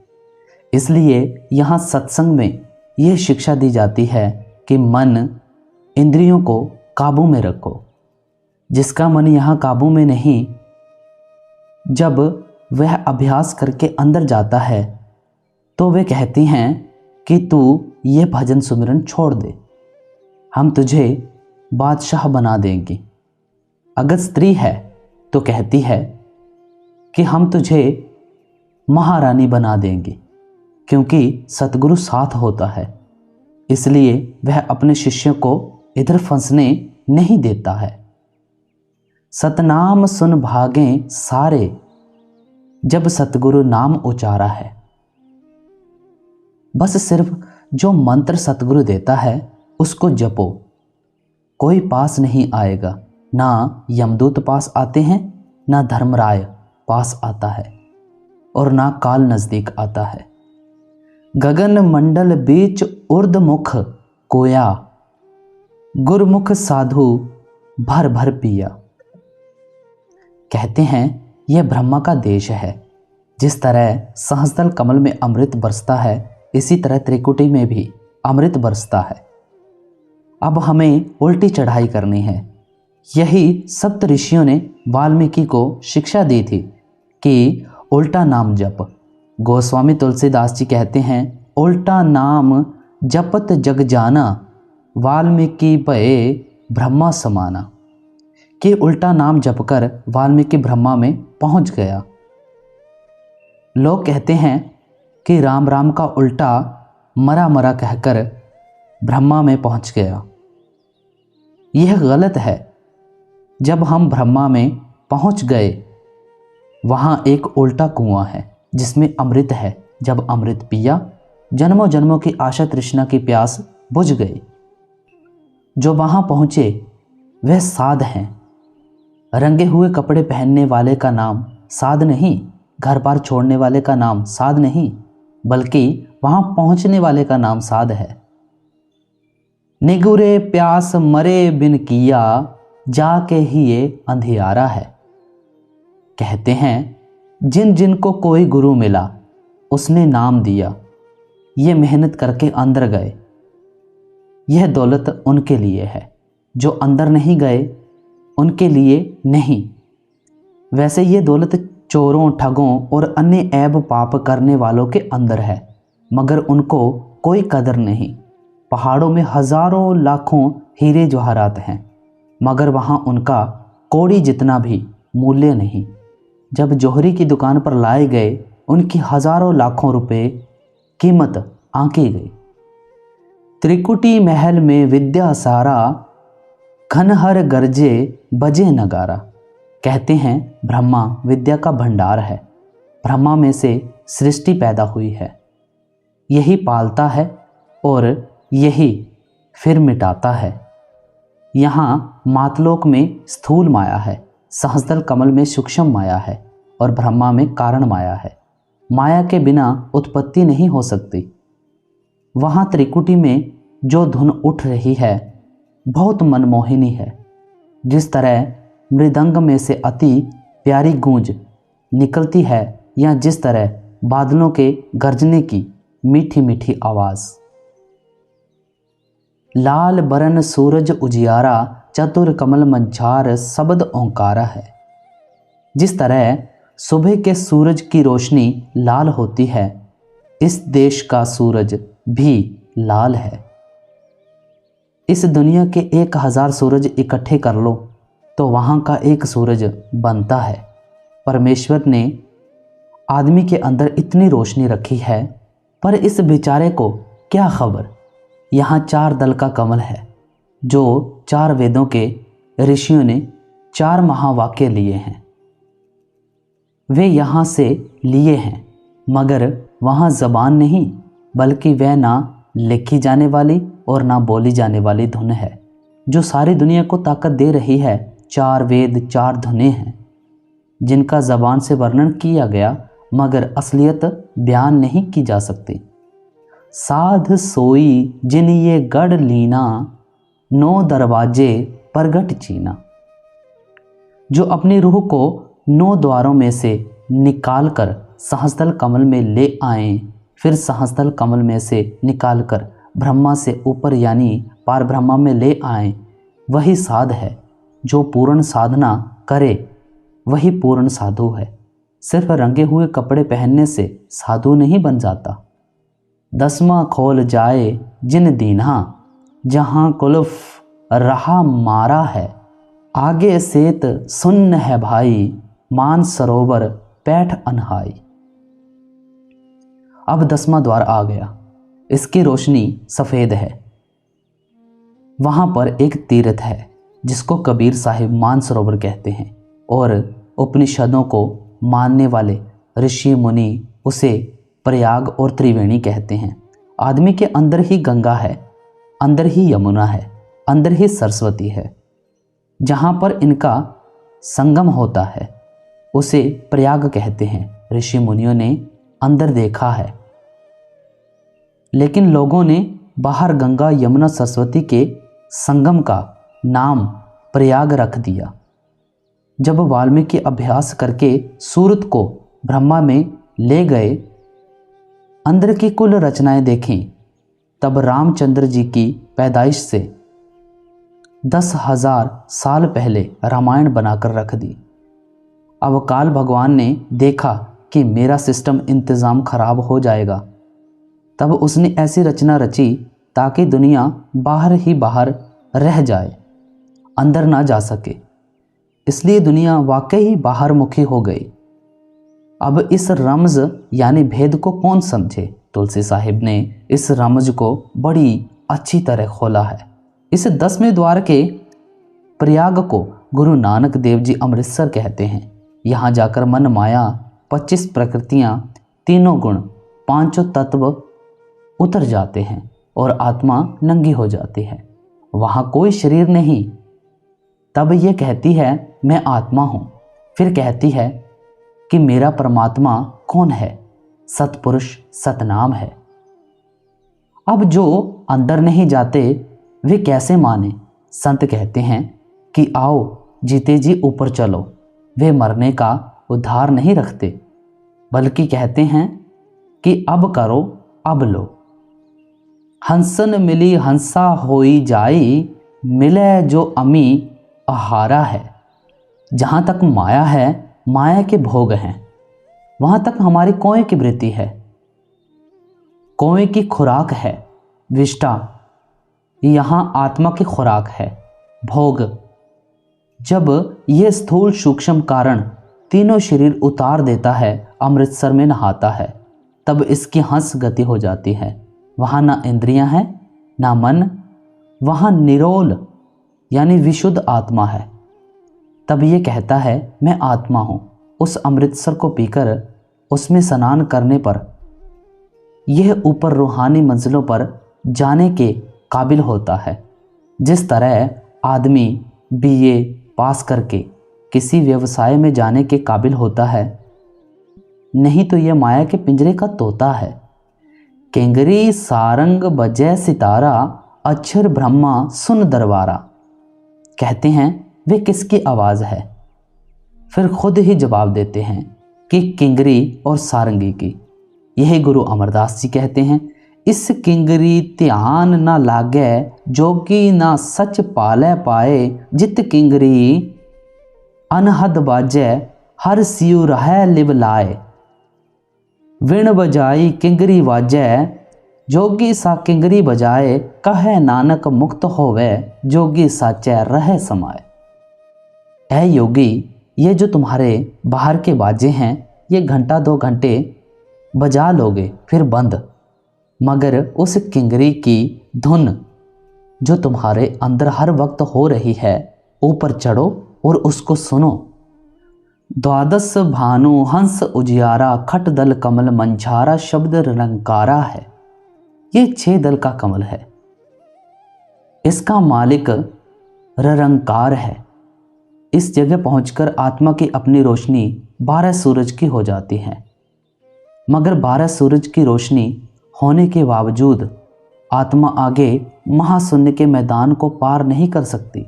S1: इसलिए यहाँ सत्संग में यह शिक्षा दी जाती है कि मन इंद्रियों को काबू में रखो। जिसका मन यहाँ काबू में नहीं, जब वह अभ्यास करके अंदर जाता है तो वे कहती हैं कि तू ये भजन सुमिरन छोड़ दे, हम तुझे बादशाह बना देंगे। अगर स्त्री है तो कहती है कि हम तुझे महारानी बना देंगे, क्योंकि सतगुरु साथ होता है, इसलिए वह अपने शिष्यों को इधर फंसने नहीं देता है। सतनाम सुन भागें सारे, जब सतगुरु नाम उचारा है। बस सिर्फ जो मंत्र सतगुरु देता है उसको जपो, कोई पास नहीं आएगा। ना यमदूत पास आते हैं, ना धर्मराय पास आता है, और ना काल नजदीक आता है। गगन मंडल बीच उर्दमुख कोया, गुरमुख साधु भर भर पिया। कहते हैं यह ब्रह्मा का देश है। जिस तरह सहस्त्रदल कमल में अमृत बरसता है, इसी तरह त्रिकुटी में भी अमृत बरसता है। अब हमें उल्टी चढ़ाई करनी है। यही सप्त ऋषियों ने वाल्मीकि को शिक्षा दी थी कि उल्टा नाम जप। गोस्वामी तुलसीदास जी कहते हैं, उल्टा नाम जपत जग जाना, वाल्मीकि भये ब्रह्मा समाना। कि उल्टा नाम जपकर वाल्मीकि ब्रह्मा में पहुंच गया। लोग कहते हैं कि राम राम का उल्टा मरा मरा कहकर ब्रह्मा में पहुंच गया। यह गलत है। जब हम ब्रह्मा में पहुंच गए, वहाँ एक उल्टा कुआं है जिसमें अमृत है। जब अमृत पिया, जन्मों जन्मों की आशा तृष्णा की प्यास बुझ गई। जो वहाँ पहुँचे वह साध हैं। रंगे हुए कपड़े पहनने वाले का नाम साध नहीं, घर बार छोड़ने वाले का नाम साध नहीं, बल्कि वहाँ पहुँचने वाले का नाम साध है। निगुरे प्यास मरे बिन किया, जाके ही ये अंधियारा है। कहते हैं जिन जिन को कोई गुरु मिला उसने नाम दिया, ये मेहनत करके अंदर गए, यह दौलत उनके लिए है। जो अंदर नहीं गए उनके लिए नहीं। वैसे ये दौलत चोरों, ठगों और अन्य ऐब पाप करने वालों के अंदर है, मगर उनको कोई कदर नहीं। पहाड़ों में हजारों लाखों हीरे जवाहरात हैं, मगर वहाँ उनका कौड़ी जितना भी मूल्य नहीं। जब जौहरी की दुकान पर लाए गए, उनकी हजारों लाखों रुपए कीमत आंकी गई। त्रिकुटी महल में विद्या सारा, खनहर गरजे बजे नगारा। कहते हैं ब्रह्मा विद्या का भंडार है। ब्रह्मा में से सृष्टि पैदा हुई है, यही पालता है और यही फिर मिटाता है। यहाँ मातलोक में स्थूल माया है, सहस्त्रदल कमल में सूक्ष्म माया है और ब्रह्मा में कारण माया है। माया के बिना उत्पत्ति नहीं हो सकती। वहाँ त्रिकुटी में जो धुन उठ रही है बहुत मनमोहिनी है। जिस तरह मृदंग में से अति प्यारी गूंज निकलती है, या जिस तरह बादलों के गरजने की मीठी मीठी आवाज़। लाल बरन सूरज उजियारा, चतुर कमल मंझार शब्द ओंकारा है। जिस तरह सुबह के सूरज की रोशनी लाल होती है, इस देश का सूरज भी लाल है। इस दुनिया के 1000 सूरज इकट्ठे कर लो तो वहाँ का एक सूरज बनता है। परमेश्वर ने आदमी के अंदर इतनी रोशनी रखी है, पर इस बेचारे को क्या खबर। यहाँ 4 दल का कमल है, जो 4 वेदों के ऋषियों ने 4 महावाक्य लिए हैं। वे यहाँ से लिए हैं, मगर वहाँ ज़बान नहीं, बल्कि वह ना लिखी जाने वाली और ना बोली जाने वाली धुन है, जो सारी दुनिया को ताकत दे रही है। 4 वेद 4 धुनें हैं, जिनका ज़बान से वर्णन किया गया, मगर असलियत बयान नहीं की जा सकती। साध सोई जिन ये गढ़ लीना, 9 दरवाजे परगट चीना। जो अपनी रूह को 9 द्वारों में से निकाल कर सहस्त्रदल कमल में ले आए, फिर सहस्त्रदल कमल में से निकाल कर ब्रह्मा से ऊपर यानी पार ब्रह्मा में ले आए, वही साध है। जो पूर्ण साधना करे वही पूर्ण साधु है। सिर्फ रंगे हुए कपड़े पहनने से साधु नहीं बन जाता। 10वां खोल जाए जिन दीन्हा, जहाँ कुल्फ रहा मारा है। आगे सेत सुन्न है भाई, मान सरोवर पैठ अनहाई। अब 10वां द्वार आ गया। इसकी रोशनी सफ़ेद है। वहाँ पर एक तीर्थ है जिसको कबीर साहिब मान सरोवर कहते हैं, और उपनिषदों को मानने वाले ऋषि मुनि उसे प्रयाग और त्रिवेणी कहते हैं। आदमी के अंदर ही गंगा है, अंदर ही यमुना है, अंदर ही सरस्वती है। जहाँ पर इनका संगम होता है उसे प्रयाग कहते हैं। ऋषि मुनियों ने अंदर देखा है, लेकिन लोगों ने बाहर गंगा यमुना सरस्वती के संगम का नाम प्रयाग रख दिया। जब वाल्मीकि अभ्यास करके सूरत को ब्रह्मा में ले गए, अंदर की कुल रचनाएं देखें, तब रामचंद्र जी की पैदाइश से 10,000 साल पहले रामायण बनाकर रख दी। अब काल भगवान ने देखा कि मेरा सिस्टम इंतज़ाम खराब हो जाएगा, तब उसने ऐसी रचना रची ताकि दुनिया बाहर ही बाहर रह जाए, अंदर ना जा सके। इसलिए दुनिया वाकई बाहर मुखी हो गई। अब इस रमज़ यानी भेद को कौन समझे? तुलसी साहिब ने इस रमज़ को बड़ी अच्छी तरह खोला है। इस 10वें द्वार के प्रयाग को गुरु नानक देव जी अमृतसर कहते हैं। यहाँ जाकर मन माया 25 प्रकृतियाँ, तीनों गुण, 5 तत्व उतर जाते हैं और आत्मा नंगी हो जाती है। वहाँ कोई शरीर नहीं। तब ये कहती है मैं आत्मा हूँ। फिर कहती है कि मेरा परमात्मा कौन है? सतपुरुष सतनाम है। अब जो अंदर नहीं जाते वे कैसे माने? संत कहते हैं कि आओ जीते जी ऊपर चलो। वे मरने का उद्धार नहीं रखते, बल्कि कहते हैं कि अब करो अब लो। हंसन मिली हंसा होई जाई, मिले जो अमी आहारा है। जहाँ तक माया है माया के भोग हैं, वहाँ तक हमारी कौए की वृत्ति है। कौए की खुराक है विष्टा, यहाँ आत्मा की खुराक है भोग। जब ये स्थूल सूक्ष्म कारण तीनों शरीर उतार देता है, अमृतसर में नहाता है, तब इसकी हंस गति हो जाती है। वहाँ ना इंद्रियां हैं ना मन, वहाँ निरोल यानी विशुद्ध आत्मा है। तब ये कहता है मैं आत्मा हूँ। उस अमृतसर को पीकर उसमें स्नान करने पर यह ऊपर रूहानी मंजिलों पर जाने के काबिल होता है। जिस तरह आदमी बीए पास करके किसी व्यवसाय में जाने के काबिल होता है, नहीं तो यह माया के पिंजरे का तोता है। केंगरी सारंग बजै सितारा, अक्षर ब्रह्मा सुन दरबारा। कहते हैं वे किसकी आवाज़ है? फिर खुद ही जवाब देते हैं कि किंगरी और सारंगी की। यही गुरु अमरदास जी कहते हैं, इस किंगरी ध्यान ना लागे, जोगी ना सच पाले पाए। जित किंगरी अनहद बाजे, हर सियु रह लिव लाए। विण बजाई किंगरी वाजै, जोगी सा किंगरी बजाए। कहे नानक मुक्त होवे, जोगी साचै रह समाए। ऐ योगी, ये जो तुम्हारे बाहर के बाजे हैं, ये घंटा 2 घंटे बजा लोगे फिर बंद, मगर उस किंगरी की धुन जो तुम्हारे अंदर हर वक्त हो रही है, ऊपर चढ़ो और उसको सुनो। द्वादश भानु हंस उजियारा, खट दल कमल मंझारा। शब्द रंकारा है। ये 6 दल का कमल है। इसका मालिक रंकार है। इस जगह पहुंचकर आत्मा की अपनी रोशनी 12 सूरज की हो जाती है, मगर 12 सूरज की रोशनी होने के बावजूद आत्मा आगे महाशून्य के मैदान को पार नहीं कर सकती।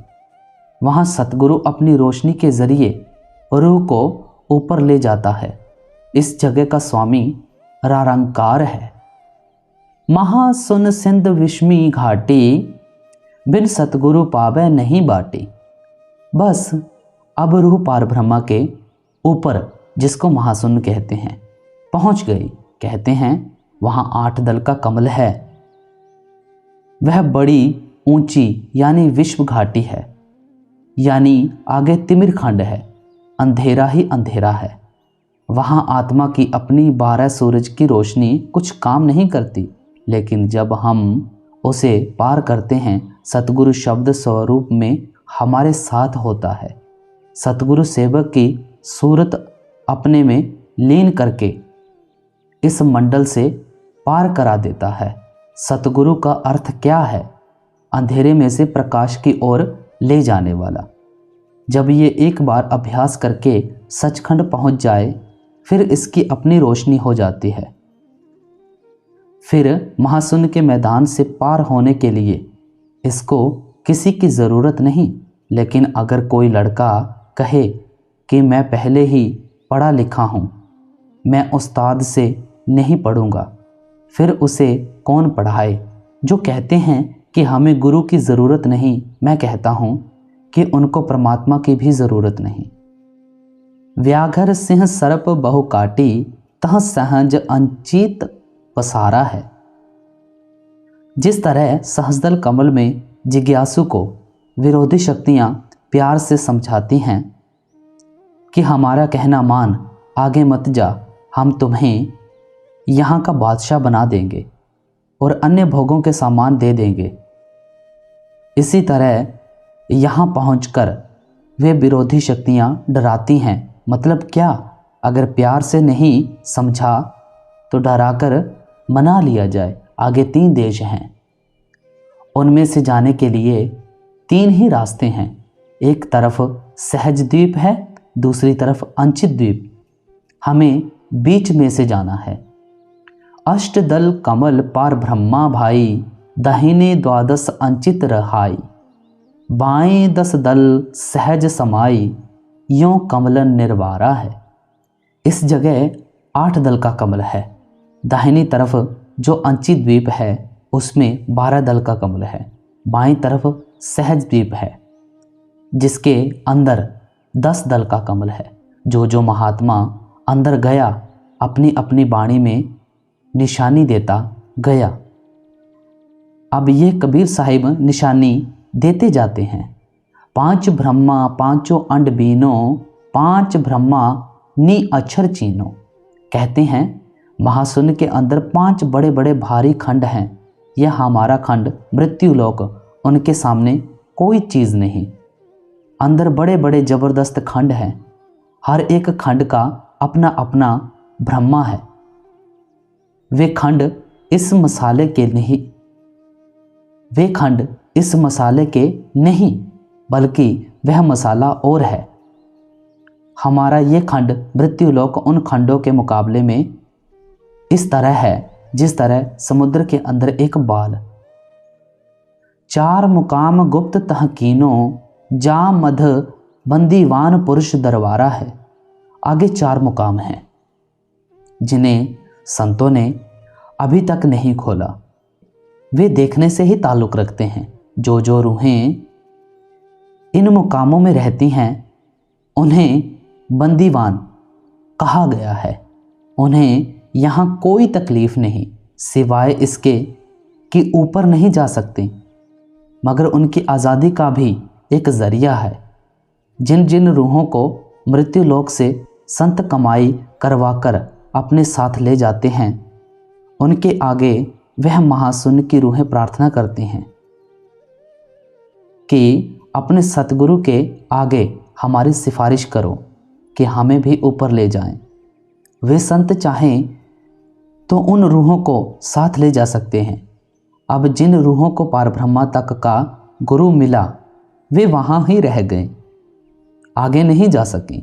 S1: वहाँ सतगुरु अपनी रोशनी के जरिए रूह को ऊपर ले जाता है। इस जगह का स्वामी निरंकार है। महासुन सिंध विषमी घाटी, बिन सतगुरु पावे नहीं बाटी। बस अब रूह पार ब्रह्मा के ऊपर, जिसको महाशून्य कहते हैं, पहुंच गई। कहते हैं वहां 8 दल का कमल है। वह बड़ी ऊंची यानी विश्व घाटी है, यानी आगे तिमिर खंड है, अंधेरा ही अंधेरा है। वहां आत्मा की अपनी 12 सूरज की रोशनी कुछ काम नहीं करती, लेकिन जब हम उसे पार करते हैं, सतगुरु शब्द स्वरूप में हमारे साथ होता है। सतगुरु सेवक की सूरत अपने में लीन करके इस मंडल से पार करा देता है। सतगुरु का अर्थ क्या है? अंधेरे में से प्रकाश की ओर ले जाने वाला। जब ये एक बार अभ्यास करके सचखंड पहुंच जाए, फिर इसकी अपनी रोशनी हो जाती है। फिर महाशून्य के मैदान से पार होने के लिए इसको किसी की ज़रूरत नहीं। लेकिन अगर कोई लड़का कहे कि मैं पहले ही पढ़ा लिखा हूँ, मैं उस्ताद से नहीं पढ़ूँगा, फिर उसे कौन पढ़ाए? जो कहते हैं कि हमें गुरु की ज़रूरत नहीं, मैं कहता हूँ कि उनको परमात्मा की भी ज़रूरत नहीं। व्याघ्र सिंह सर्प बहु काटी, तह सहज अंचित पसारा है। जिस तरह सहस्रदल कमल में जिज्ञासु को विरोधी शक्तियां प्यार से समझाती हैं कि हमारा कहना मान, आगे मत जा, हम तुम्हें यहाँ का बादशाह बना देंगे और अन्य भोगों के सामान दे देंगे, इसी तरह यहाँ पहुंचकर वे विरोधी शक्तियाँ डराती हैं। मतलब क्या? अगर प्यार से नहीं समझा तो डराकर मना लिया जाए। आगे 3 देश हैं, उनमें से जाने के लिए 3 ही रास्ते हैं। एक तरफ सहज द्वीप है, दूसरी तरफ अंचित द्वीप। हमें बीच में से जाना है। अष्टदल कमल पार ब्रह्मा भाई, दाहिने 12 अंचित रहाई। बाएं 10 दल सहज समाई, यों कमलन निर्वारा है। इस जगह 8 दल का कमल है। दाहिनी तरफ जो अंचित द्वीप है उसमें 12 दल का कमल है। बाईं तरफ सहज द्वीप है जिसके अंदर 10 दल का कमल है। जो महात्मा अंदर गया, अपनी अपनी वाणी में निशानी देता गया। अब ये कबीर साहिब निशानी देते जाते हैं। 5 ब्रह्मा 5 अंड बीनो, 5 ब्रह्मा नी अक्षर चीनो। कहते हैं महाशून्य के अंदर 5 बड़े बड़े भारी खंड हैं। यह हमारा खंड मृत्युलोक, उनके सामने कोई चीज़ नहीं। अंदर बड़े बड़े जबरदस्त खंड हैं। हर एक खंड का अपना अपना ब्रह्मा है। वे खंड इस मसाले के नहीं, बल्कि वह मसाला और है। हमारा ये खंड मृत्युलोक उन खंडों के मुकाबले में इस तरह है जिस तरह समुद्र के अंदर एक बाल। 4 मुकाम गुप्त तहकीनो, जा मध बंदीवान पुरुष दरबारा है। आगे 4 मुकाम हैं जिन्हें संतों ने अभी तक नहीं खोला। वे देखने से ही ताल्लुक़ रखते हैं। जो रूहें इन मुकामों में रहती हैं उन्हें बंदीवान कहा गया है। उन्हें यहाँ कोई तकलीफ नहीं, सिवाय इसके कि ऊपर नहीं जा सकती, मगर उनकी आज़ादी का भी एक ज़रिया है। जिन जिन रूहों को मृत्युलोक से संत कमाई करवाकर अपने साथ ले जाते हैं, उनके आगे वह महाशून्य की रूहें प्रार्थना करती हैं कि अपने सतगुरु के आगे हमारी सिफारिश करो कि हमें भी ऊपर ले जाएं। वे संत चाहें तो उन रूहों को साथ ले जा सकते हैं। अब जिन रूहों को पारब्रह्मा तक का गुरु मिला, वे वहाँ ही रह गए, आगे नहीं जा सकें।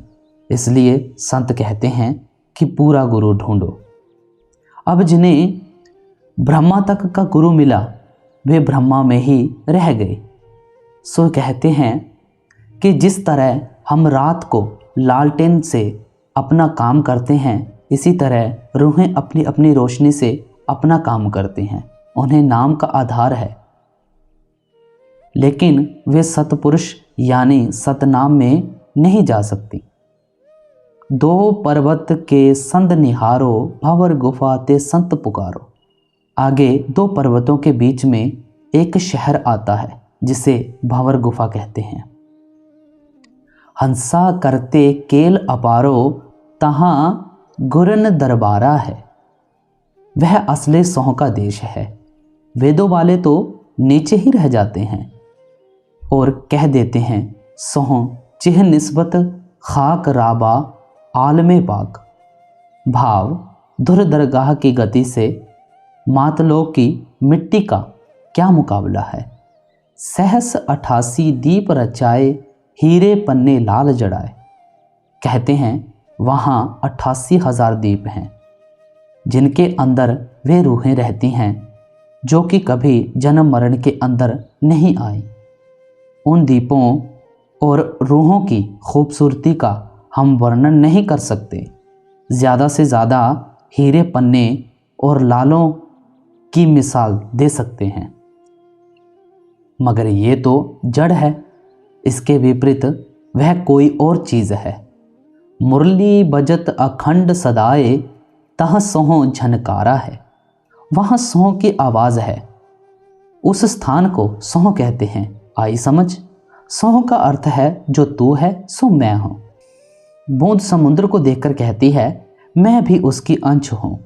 S1: इसलिए संत कहते हैं कि पूरा गुरु ढूंढो। अब जिन्हें ब्रह्मा तक का गुरु मिला, वे ब्रह्मा में ही रह गए। सो कहते हैं कि जिस तरह हम रात को लालटेन से अपना काम करते हैं, इसी तरह रूहें अपनी अपनी रोशनी से अपना काम करती हैं। उन्हें नाम का आधार है, लेकिन वे सतपुरुष यानी सतनाम में नहीं जा सकती। दो पर्वत के संद निहारो, भंवर गुफा ते संत पुकारो। आगे दो पर्वतों के बीच में एक शहर आता है जिसे भंवर गुफा कहते हैं। हंसा करते केल अपारो, तहाँ गुरन दरबारा है। वह असले सोह का देश है। वेदों वाले तो नीचे ही रह जाते हैं और कह देते हैं सोह चिह निस्बत खाक राबा आलमे पाक। भाव धुर दरगाह की गति से मातलों की मिट्टी का क्या मुकाबला है। सहस 88 दीप रचाए, हीरे पन्ने लाल जड़ाए। कहते हैं वहाँ 88,000 दीप हैं जिनके अंदर वे रूहें रहती हैं जो कि कभी जन्म मरण के अंदर नहीं आई। उन दीपों और रूहों की खूबसूरती का हम वर्णन नहीं कर सकते। ज़्यादा से ज़्यादा हीरे पन्ने और लालों की मिसाल दे सकते हैं, मगर ये तो जड़ है। इसके विपरीत वह कोई और चीज़ है। मुरली बजत अखंड सदाए, तहाँ सोह झनकारा है। वहाँ सोह की आवाज़ है। उस स्थान को सोह कहते हैं। आई समझ? सोह का अर्थ है जो तू है सो मैं हूँ। बूंद समुद्र को देखकर कहती है मैं भी उसकी अंश हूँ।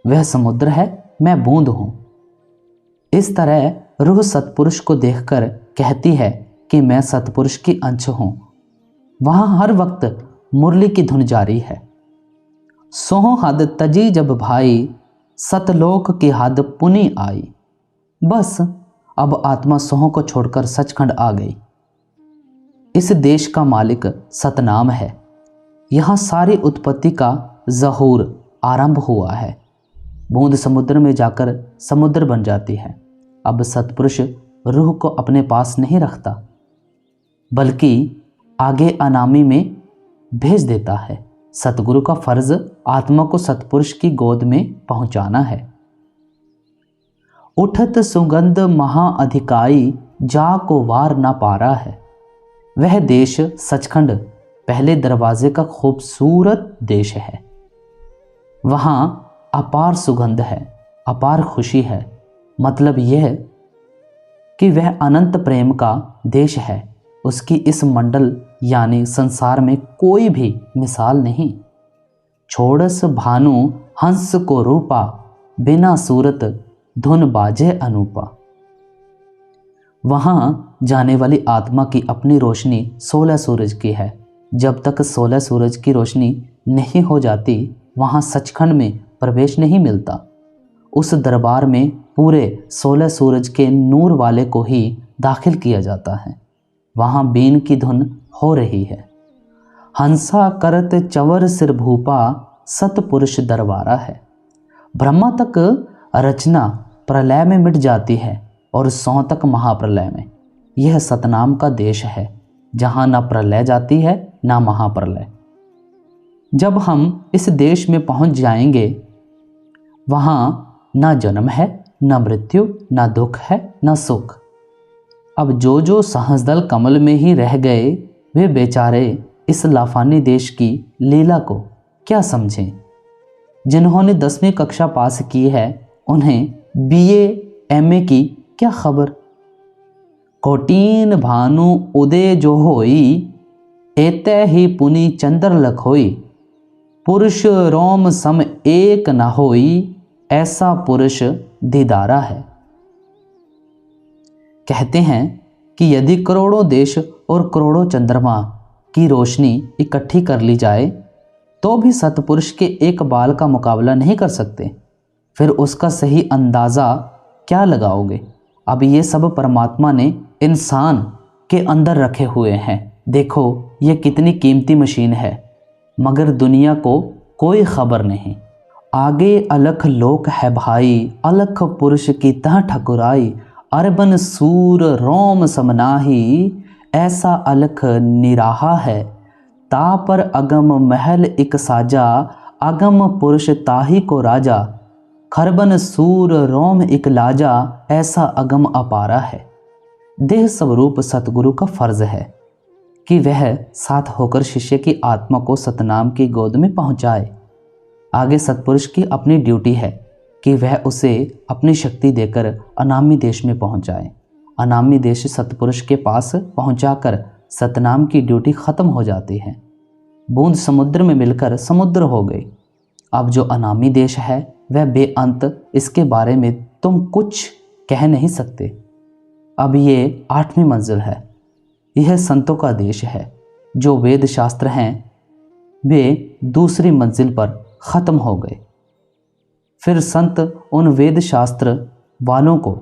S1: वह समुद्र है, मैं बूंद हूँ। इस तरह रूह सतपुरुष को देखकर कहती है कि मैं सतपुरुष की अंश हूँ। वहाँ हर वक्त मुरली की धुन जारी है। सोह हद तजी जब भाई, सतलोक की हद पुनी आई। बस अब आत्मा सोह को छोड़कर सचखंड आ गई। इस देश का मालिक सतनाम है। यहाँ सारी उत्पत्ति का ज़हूर आरंभ हुआ है। बूंद समुद्र में जाकर समुद्र बन जाती है। अब सतपुरुष रूह को अपने पास नहीं रखता, बल्कि आगे अनामी में भेज देता है। सतगुरु का फर्ज आत्मा को सतपुरुष की गोद में पहुंचाना है। उठत सुगंध महाअधिकाई, जा को वार ना पारा है। वह देश सचखंड पहले दरवाजे का खूबसूरत देश है। वहाँ अपार सुगंध है, अपार खुशी है। मतलब यह कि वह अनंत प्रेम का देश है। उसकी इस मंडल यानी संसार में कोई भी मिसाल नहीं। छोड़स भानु हंस को रूपा, बिना सूरत धुन बाजे अनूपा। वहाँ जाने वाली आत्मा की अपनी रोशनी 16 सूरज की है। जब तक 16 सूरज की रोशनी नहीं हो जाती, वहाँ सचखंड में प्रवेश नहीं मिलता। उस दरबार में पूरे 16 सूरज के नूर वाले को ही दाखिल किया जाता है। वहाँ बीन की धुन हो रही है। हंसा करत चवर सिर भूपा, सतपुरुष दरबारा है। ब्रह्मा तक रचना प्रलय में मिट जाती है और सोह तक महाप्रलय में। यह सतनाम का देश है जहाँ ना प्रलय जाती है ना महाप्रलय। जब हम इस देश में पहुँच जाएंगे, वहाँ ना जन्म है, ना मृत्यु, ना दुख है, ना सुख। अब जो सहस्दल कमल में ही रह गए, वे बेचारे इस लाफानी देश की लीला को क्या समझें। जिन्होंने 10वीं कक्षा पास की है, उन्हें BA MA की क्या खबर। कोटीन भानु उदय जो होई, एते ही पुनि चंद्र लखोई। पुरुष रोम सम एक न होई, ऐसा पुरुष दीदारा है। कहते हैं कि यदि करोड़ों देश और करोड़ों चंद्रमा की रोशनी इकट्ठी कर ली जाए तो भी सतपुरुष के एक बाल का मुकाबला नहीं कर सकते। फिर उसका सही अंदाज़ा क्या लगाओगे। अब ये सब परमात्मा ने इंसान के अंदर रखे हुए हैं। देखो ये कितनी कीमती मशीन है, मगर दुनिया को कोई खबर नहीं। आगे अलख लोक है भाई, अलख पुरुष की तह ठकुराई। अरबन सूर रोम समनाही, ऐसा अलख निराहा है। ता पर अगम महल एक साजा, अगम पुरुष ताही को राजा। खरबन सूर रोम एक लाजा, ऐसा अगम अपारा है। देह स्वरूप सतगुरु का फर्ज है कि वह साथ होकर शिष्य की आत्मा को सतनाम की गोद में पहुंचाए। आगे सतपुरुष की अपनी ड्यूटी है कि वह उसे अपनी शक्ति देकर अनामी देश में पहुंचाए। अनामी देश सतपुरुष के पास पहुंचाकर सतनाम की ड्यूटी खत्म हो जाती है। बूंद समुद्र में मिलकर समुद्र हो गई। अब जो अनामी देश है वह बेअंत, इसके बारे में तुम कुछ कह नहीं सकते। अब ये 8वीं मंजिल है। यह संतों का देश है। जो वेद शास्त्र हैं वे दूसरी मंजिल पर ख़त्म हो गए। फिर संत उन वेद शास्त्र वालों को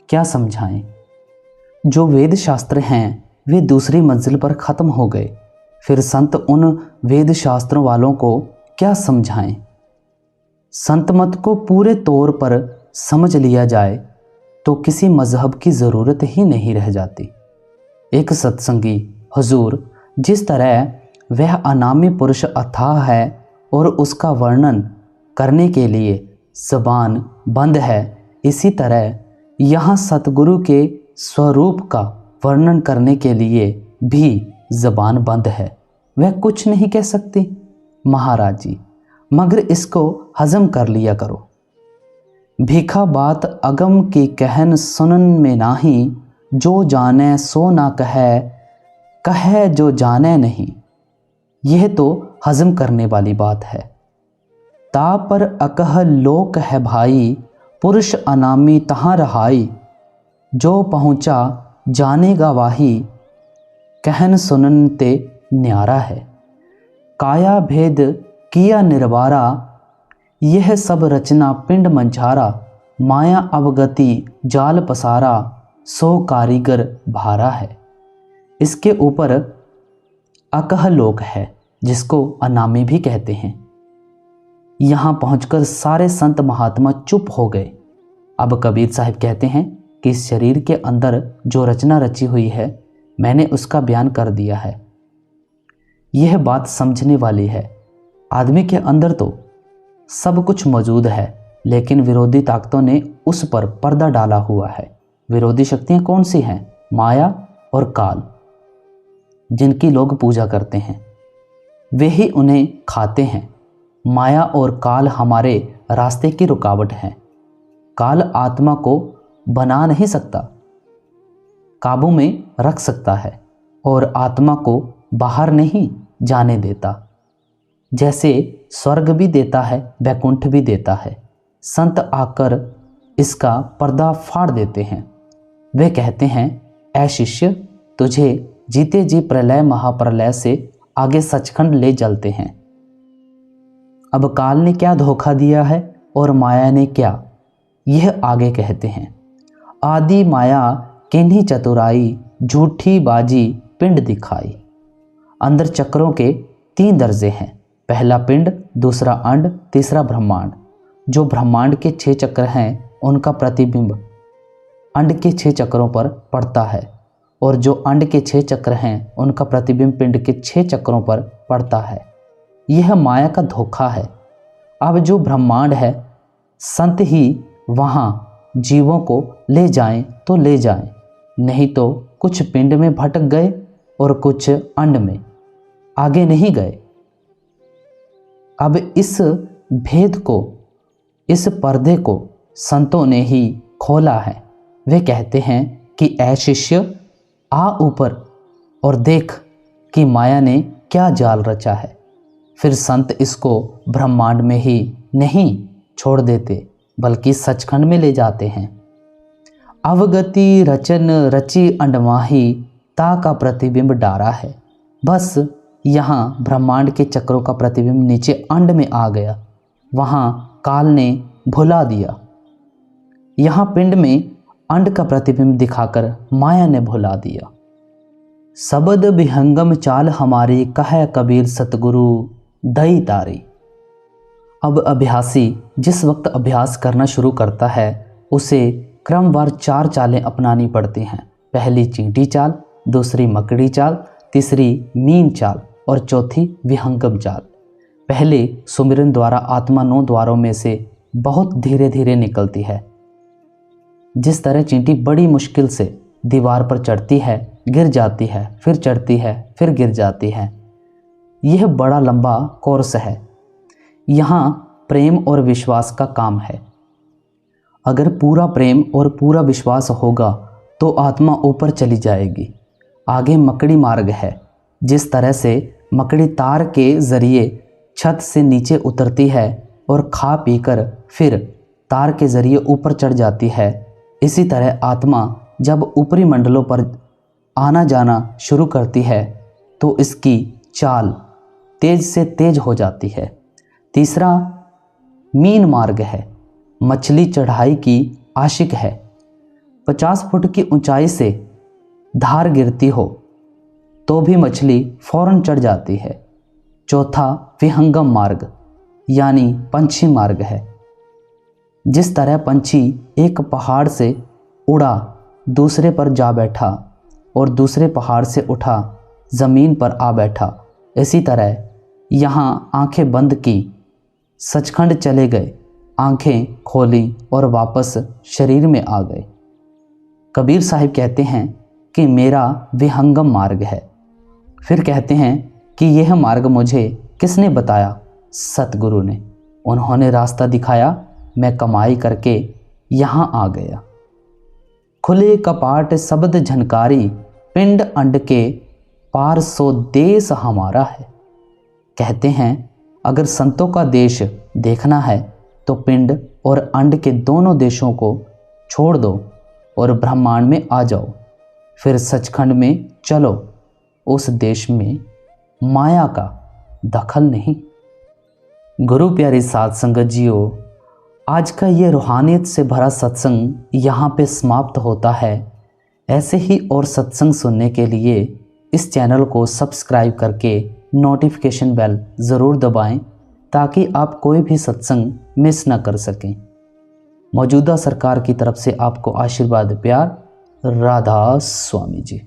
S1: क्या समझाएं? जो वेद शास्त्र हैं वे दूसरी मंजिल पर ख़त्म हो गए। फिर संत उन वेद शास्त्रों वालों को क्या समझाएं? संत मत को पूरे तौर पर समझ लिया जाए तो किसी मज़हब की ज़रूरत ही नहीं रह जाती। एक सत्संगी हुजूर जिस तरह वह अनामी पुरुष अथाह है और उसका वर्णन करने के लिए ज़बान बंद है, इसी तरह यहाँ सतगुरु के स्वरूप का वर्णन करने के लिए भी ज़बान बंद है। वह कुछ नहीं कह सकती। महाराज जी, मगर इसको हजम कर लिया करो। भीखा बात अगम की कहन सुनन में नाही, जो जाने सो ना कहे, कहे जो जाने नहीं। यह तो हजम करने वाली बात है। ता पर अकह लोक है भाई, पुरुष अनामी तहाँ रहाई। जो पहुँचा जानेगा वाही, कहन सुनन ते न्यारा है। काया भेद किया निर्वारा, यह सब रचना पिंड मंझारा। माया अवगति जाल पसारा, सो कारीगर भारा है। इसके ऊपर अकह लोक है जिसको अनामी भी कहते हैं। यहाँ पहुंचकर सारे संत महात्मा चुप हो गए। अब कबीर साहिब कहते हैं कि इस शरीर के अंदर जो रचना रची हुई है मैंने उसका बयान कर दिया है। यह बात समझने वाली है। आदमी के अंदर तो सब कुछ मौजूद है, लेकिन विरोधी ताकतों ने उस पर पर्दा डाला हुआ है। विरोधी शक्तियां कौन सी हैं? माया और काल, जिनकी लोग पूजा करते हैं, वे ही उन्हें खाते हैं। माया और काल हमारे रास्ते की रुकावट हैं। काल आत्मा को बना नहीं सकता, काबू में रख सकता है और आत्मा को बाहर नहीं जाने देता। जैसे स्वर्ग भी देता है, वैकुंठ भी देता है। संत आकर इसका पर्दा फाड़ देते हैं। वे कहते हैं, ऐ शिष्य, तुझे जीते जी प्रलय महाप्रलय से आगे सचखंड ले चलते हैं। अब काल ने क्या धोखा दिया है और माया ने क्या, यह आगे कहते हैं। आदि माया किन्हीं चतुराई, झूठी बाजी पिंड दिखाई। अंदर चक्रों के 3 दर्जे हैं। पहला पिंड, दूसरा अंड, तीसरा ब्रह्मांड। जो ब्रह्मांड के 6 चक्र हैं उनका प्रतिबिंब अंड के 6 चक्रों पर पड़ता है, और जो अंड के 6 चक्र हैं उनका प्रतिबिंब पिंड के 6 चक्रों पर पड़ता है। यह माया का धोखा है। अब जो ब्रह्मांड है, संत ही वहाँ जीवों को ले जाएं तो ले जाएं, नहीं तो कुछ पिंड में भटक गए और कुछ अंड में, आगे नहीं गए। अब इस भेद को, इस पर्दे को संतों ने ही खोला है। वे कहते हैं कि ऐ शिष्य, आ ऊपर और देख कि माया ने क्या जाल रचा है। फिर संत इसको ब्रह्मांड में ही नहीं छोड़ देते, बल्कि सचखंड में ले जाते हैं। अवगति रचन रची अंडमाही, ता का प्रतिबिंब डारा है। बस यहाँ ब्रह्मांड के चक्रों का प्रतिबिंब नीचे अंड में आ गया, वहाँ काल ने भुला दिया। यहाँ पिंड में अंड का प्रतिबिंब दिखाकर माया ने भुला दिया। सबद विहंगम चाल हमारी, कहे कबीर सतगुरु दई तारी। अब अभ्यासी जिस वक्त अभ्यास करना शुरू करता है उसे क्रमवार 4 चालें अपनानी पड़ती हैं। पहली चींटी चाल, दूसरी मकड़ी चाल, तीसरी मीन चाल और चौथी विहंगम चाल। पहले सुमिरन द्वारा आत्मा 9 द्वारों में से बहुत धीरे धीरे निकलती है। जिस तरह चींटी बड़ी मुश्किल से दीवार पर चढ़ती है, गिर जाती है, फिर चढ़ती है, फिर गिर जाती है। यह बड़ा लंबा कोर्स है। यहाँ प्रेम और विश्वास का काम है। अगर पूरा प्रेम और पूरा विश्वास होगा तो आत्मा ऊपर चली जाएगी। आगे मकड़ी मार्ग है। जिस तरह से मकड़ी तार के ज़रिए छत से नीचे उतरती है और खा पीकर फिर तार के ज़रिए ऊपर चढ़ जाती है, इसी तरह आत्मा जब ऊपरी मंडलों पर आना जाना शुरू करती है तो इसकी चाल तेज से तेज हो जाती है। तीसरा मीन मार्ग है। मछली चढ़ाई की आशिक है। 50 फुट की ऊंचाई से धार गिरती हो तो भी मछली फौरन चढ़ जाती है। चौथा विहंगम मार्ग यानी पंछी मार्ग है। जिस तरह पंछी एक पहाड़ से उड़ा, दूसरे पर जा बैठा और दूसरे पहाड़ से उठा, ज़मीन पर आ बैठा, इसी तरह यहाँ आंखें बंद की, सचखंड चले गए, आंखें खोली और वापस शरीर में आ गए। कबीर साहिब कहते हैं कि मेरा विहंगम मार्ग है। फिर कहते हैं कि यह मार्ग मुझे किसने बताया? सतगुरु ने। उन्होंने रास्ता दिखाया, मैं कमाई करके यहाँ आ गया। खुले कपाट शब्द झनकारी, पिंड अंड के पार सो देश हमारा है। कहते हैं अगर संतों का देश देखना है तो पिंड और अंड के दोनों देशों को छोड़ दो और ब्रह्मांड में आ जाओ, फिर सचखंड में चलो। उस देश में माया का दखल नहीं। गुरु प्यारी साध संगत जियो, आज का ये रूहानियत से भरा सत्संग यहाँ पे समाप्त होता है। ऐसे ही और सत्संग सुनने के लिए इस चैनल को सब्सक्राइब करके नोटिफिकेशन बेल ज़रूर दबाएं ताकि आप कोई भी सत्संग मिस ना कर सकें। मौजूदा सरकार की तरफ से आपको आशीर्वाद प्यार। राधा स्वामी जी।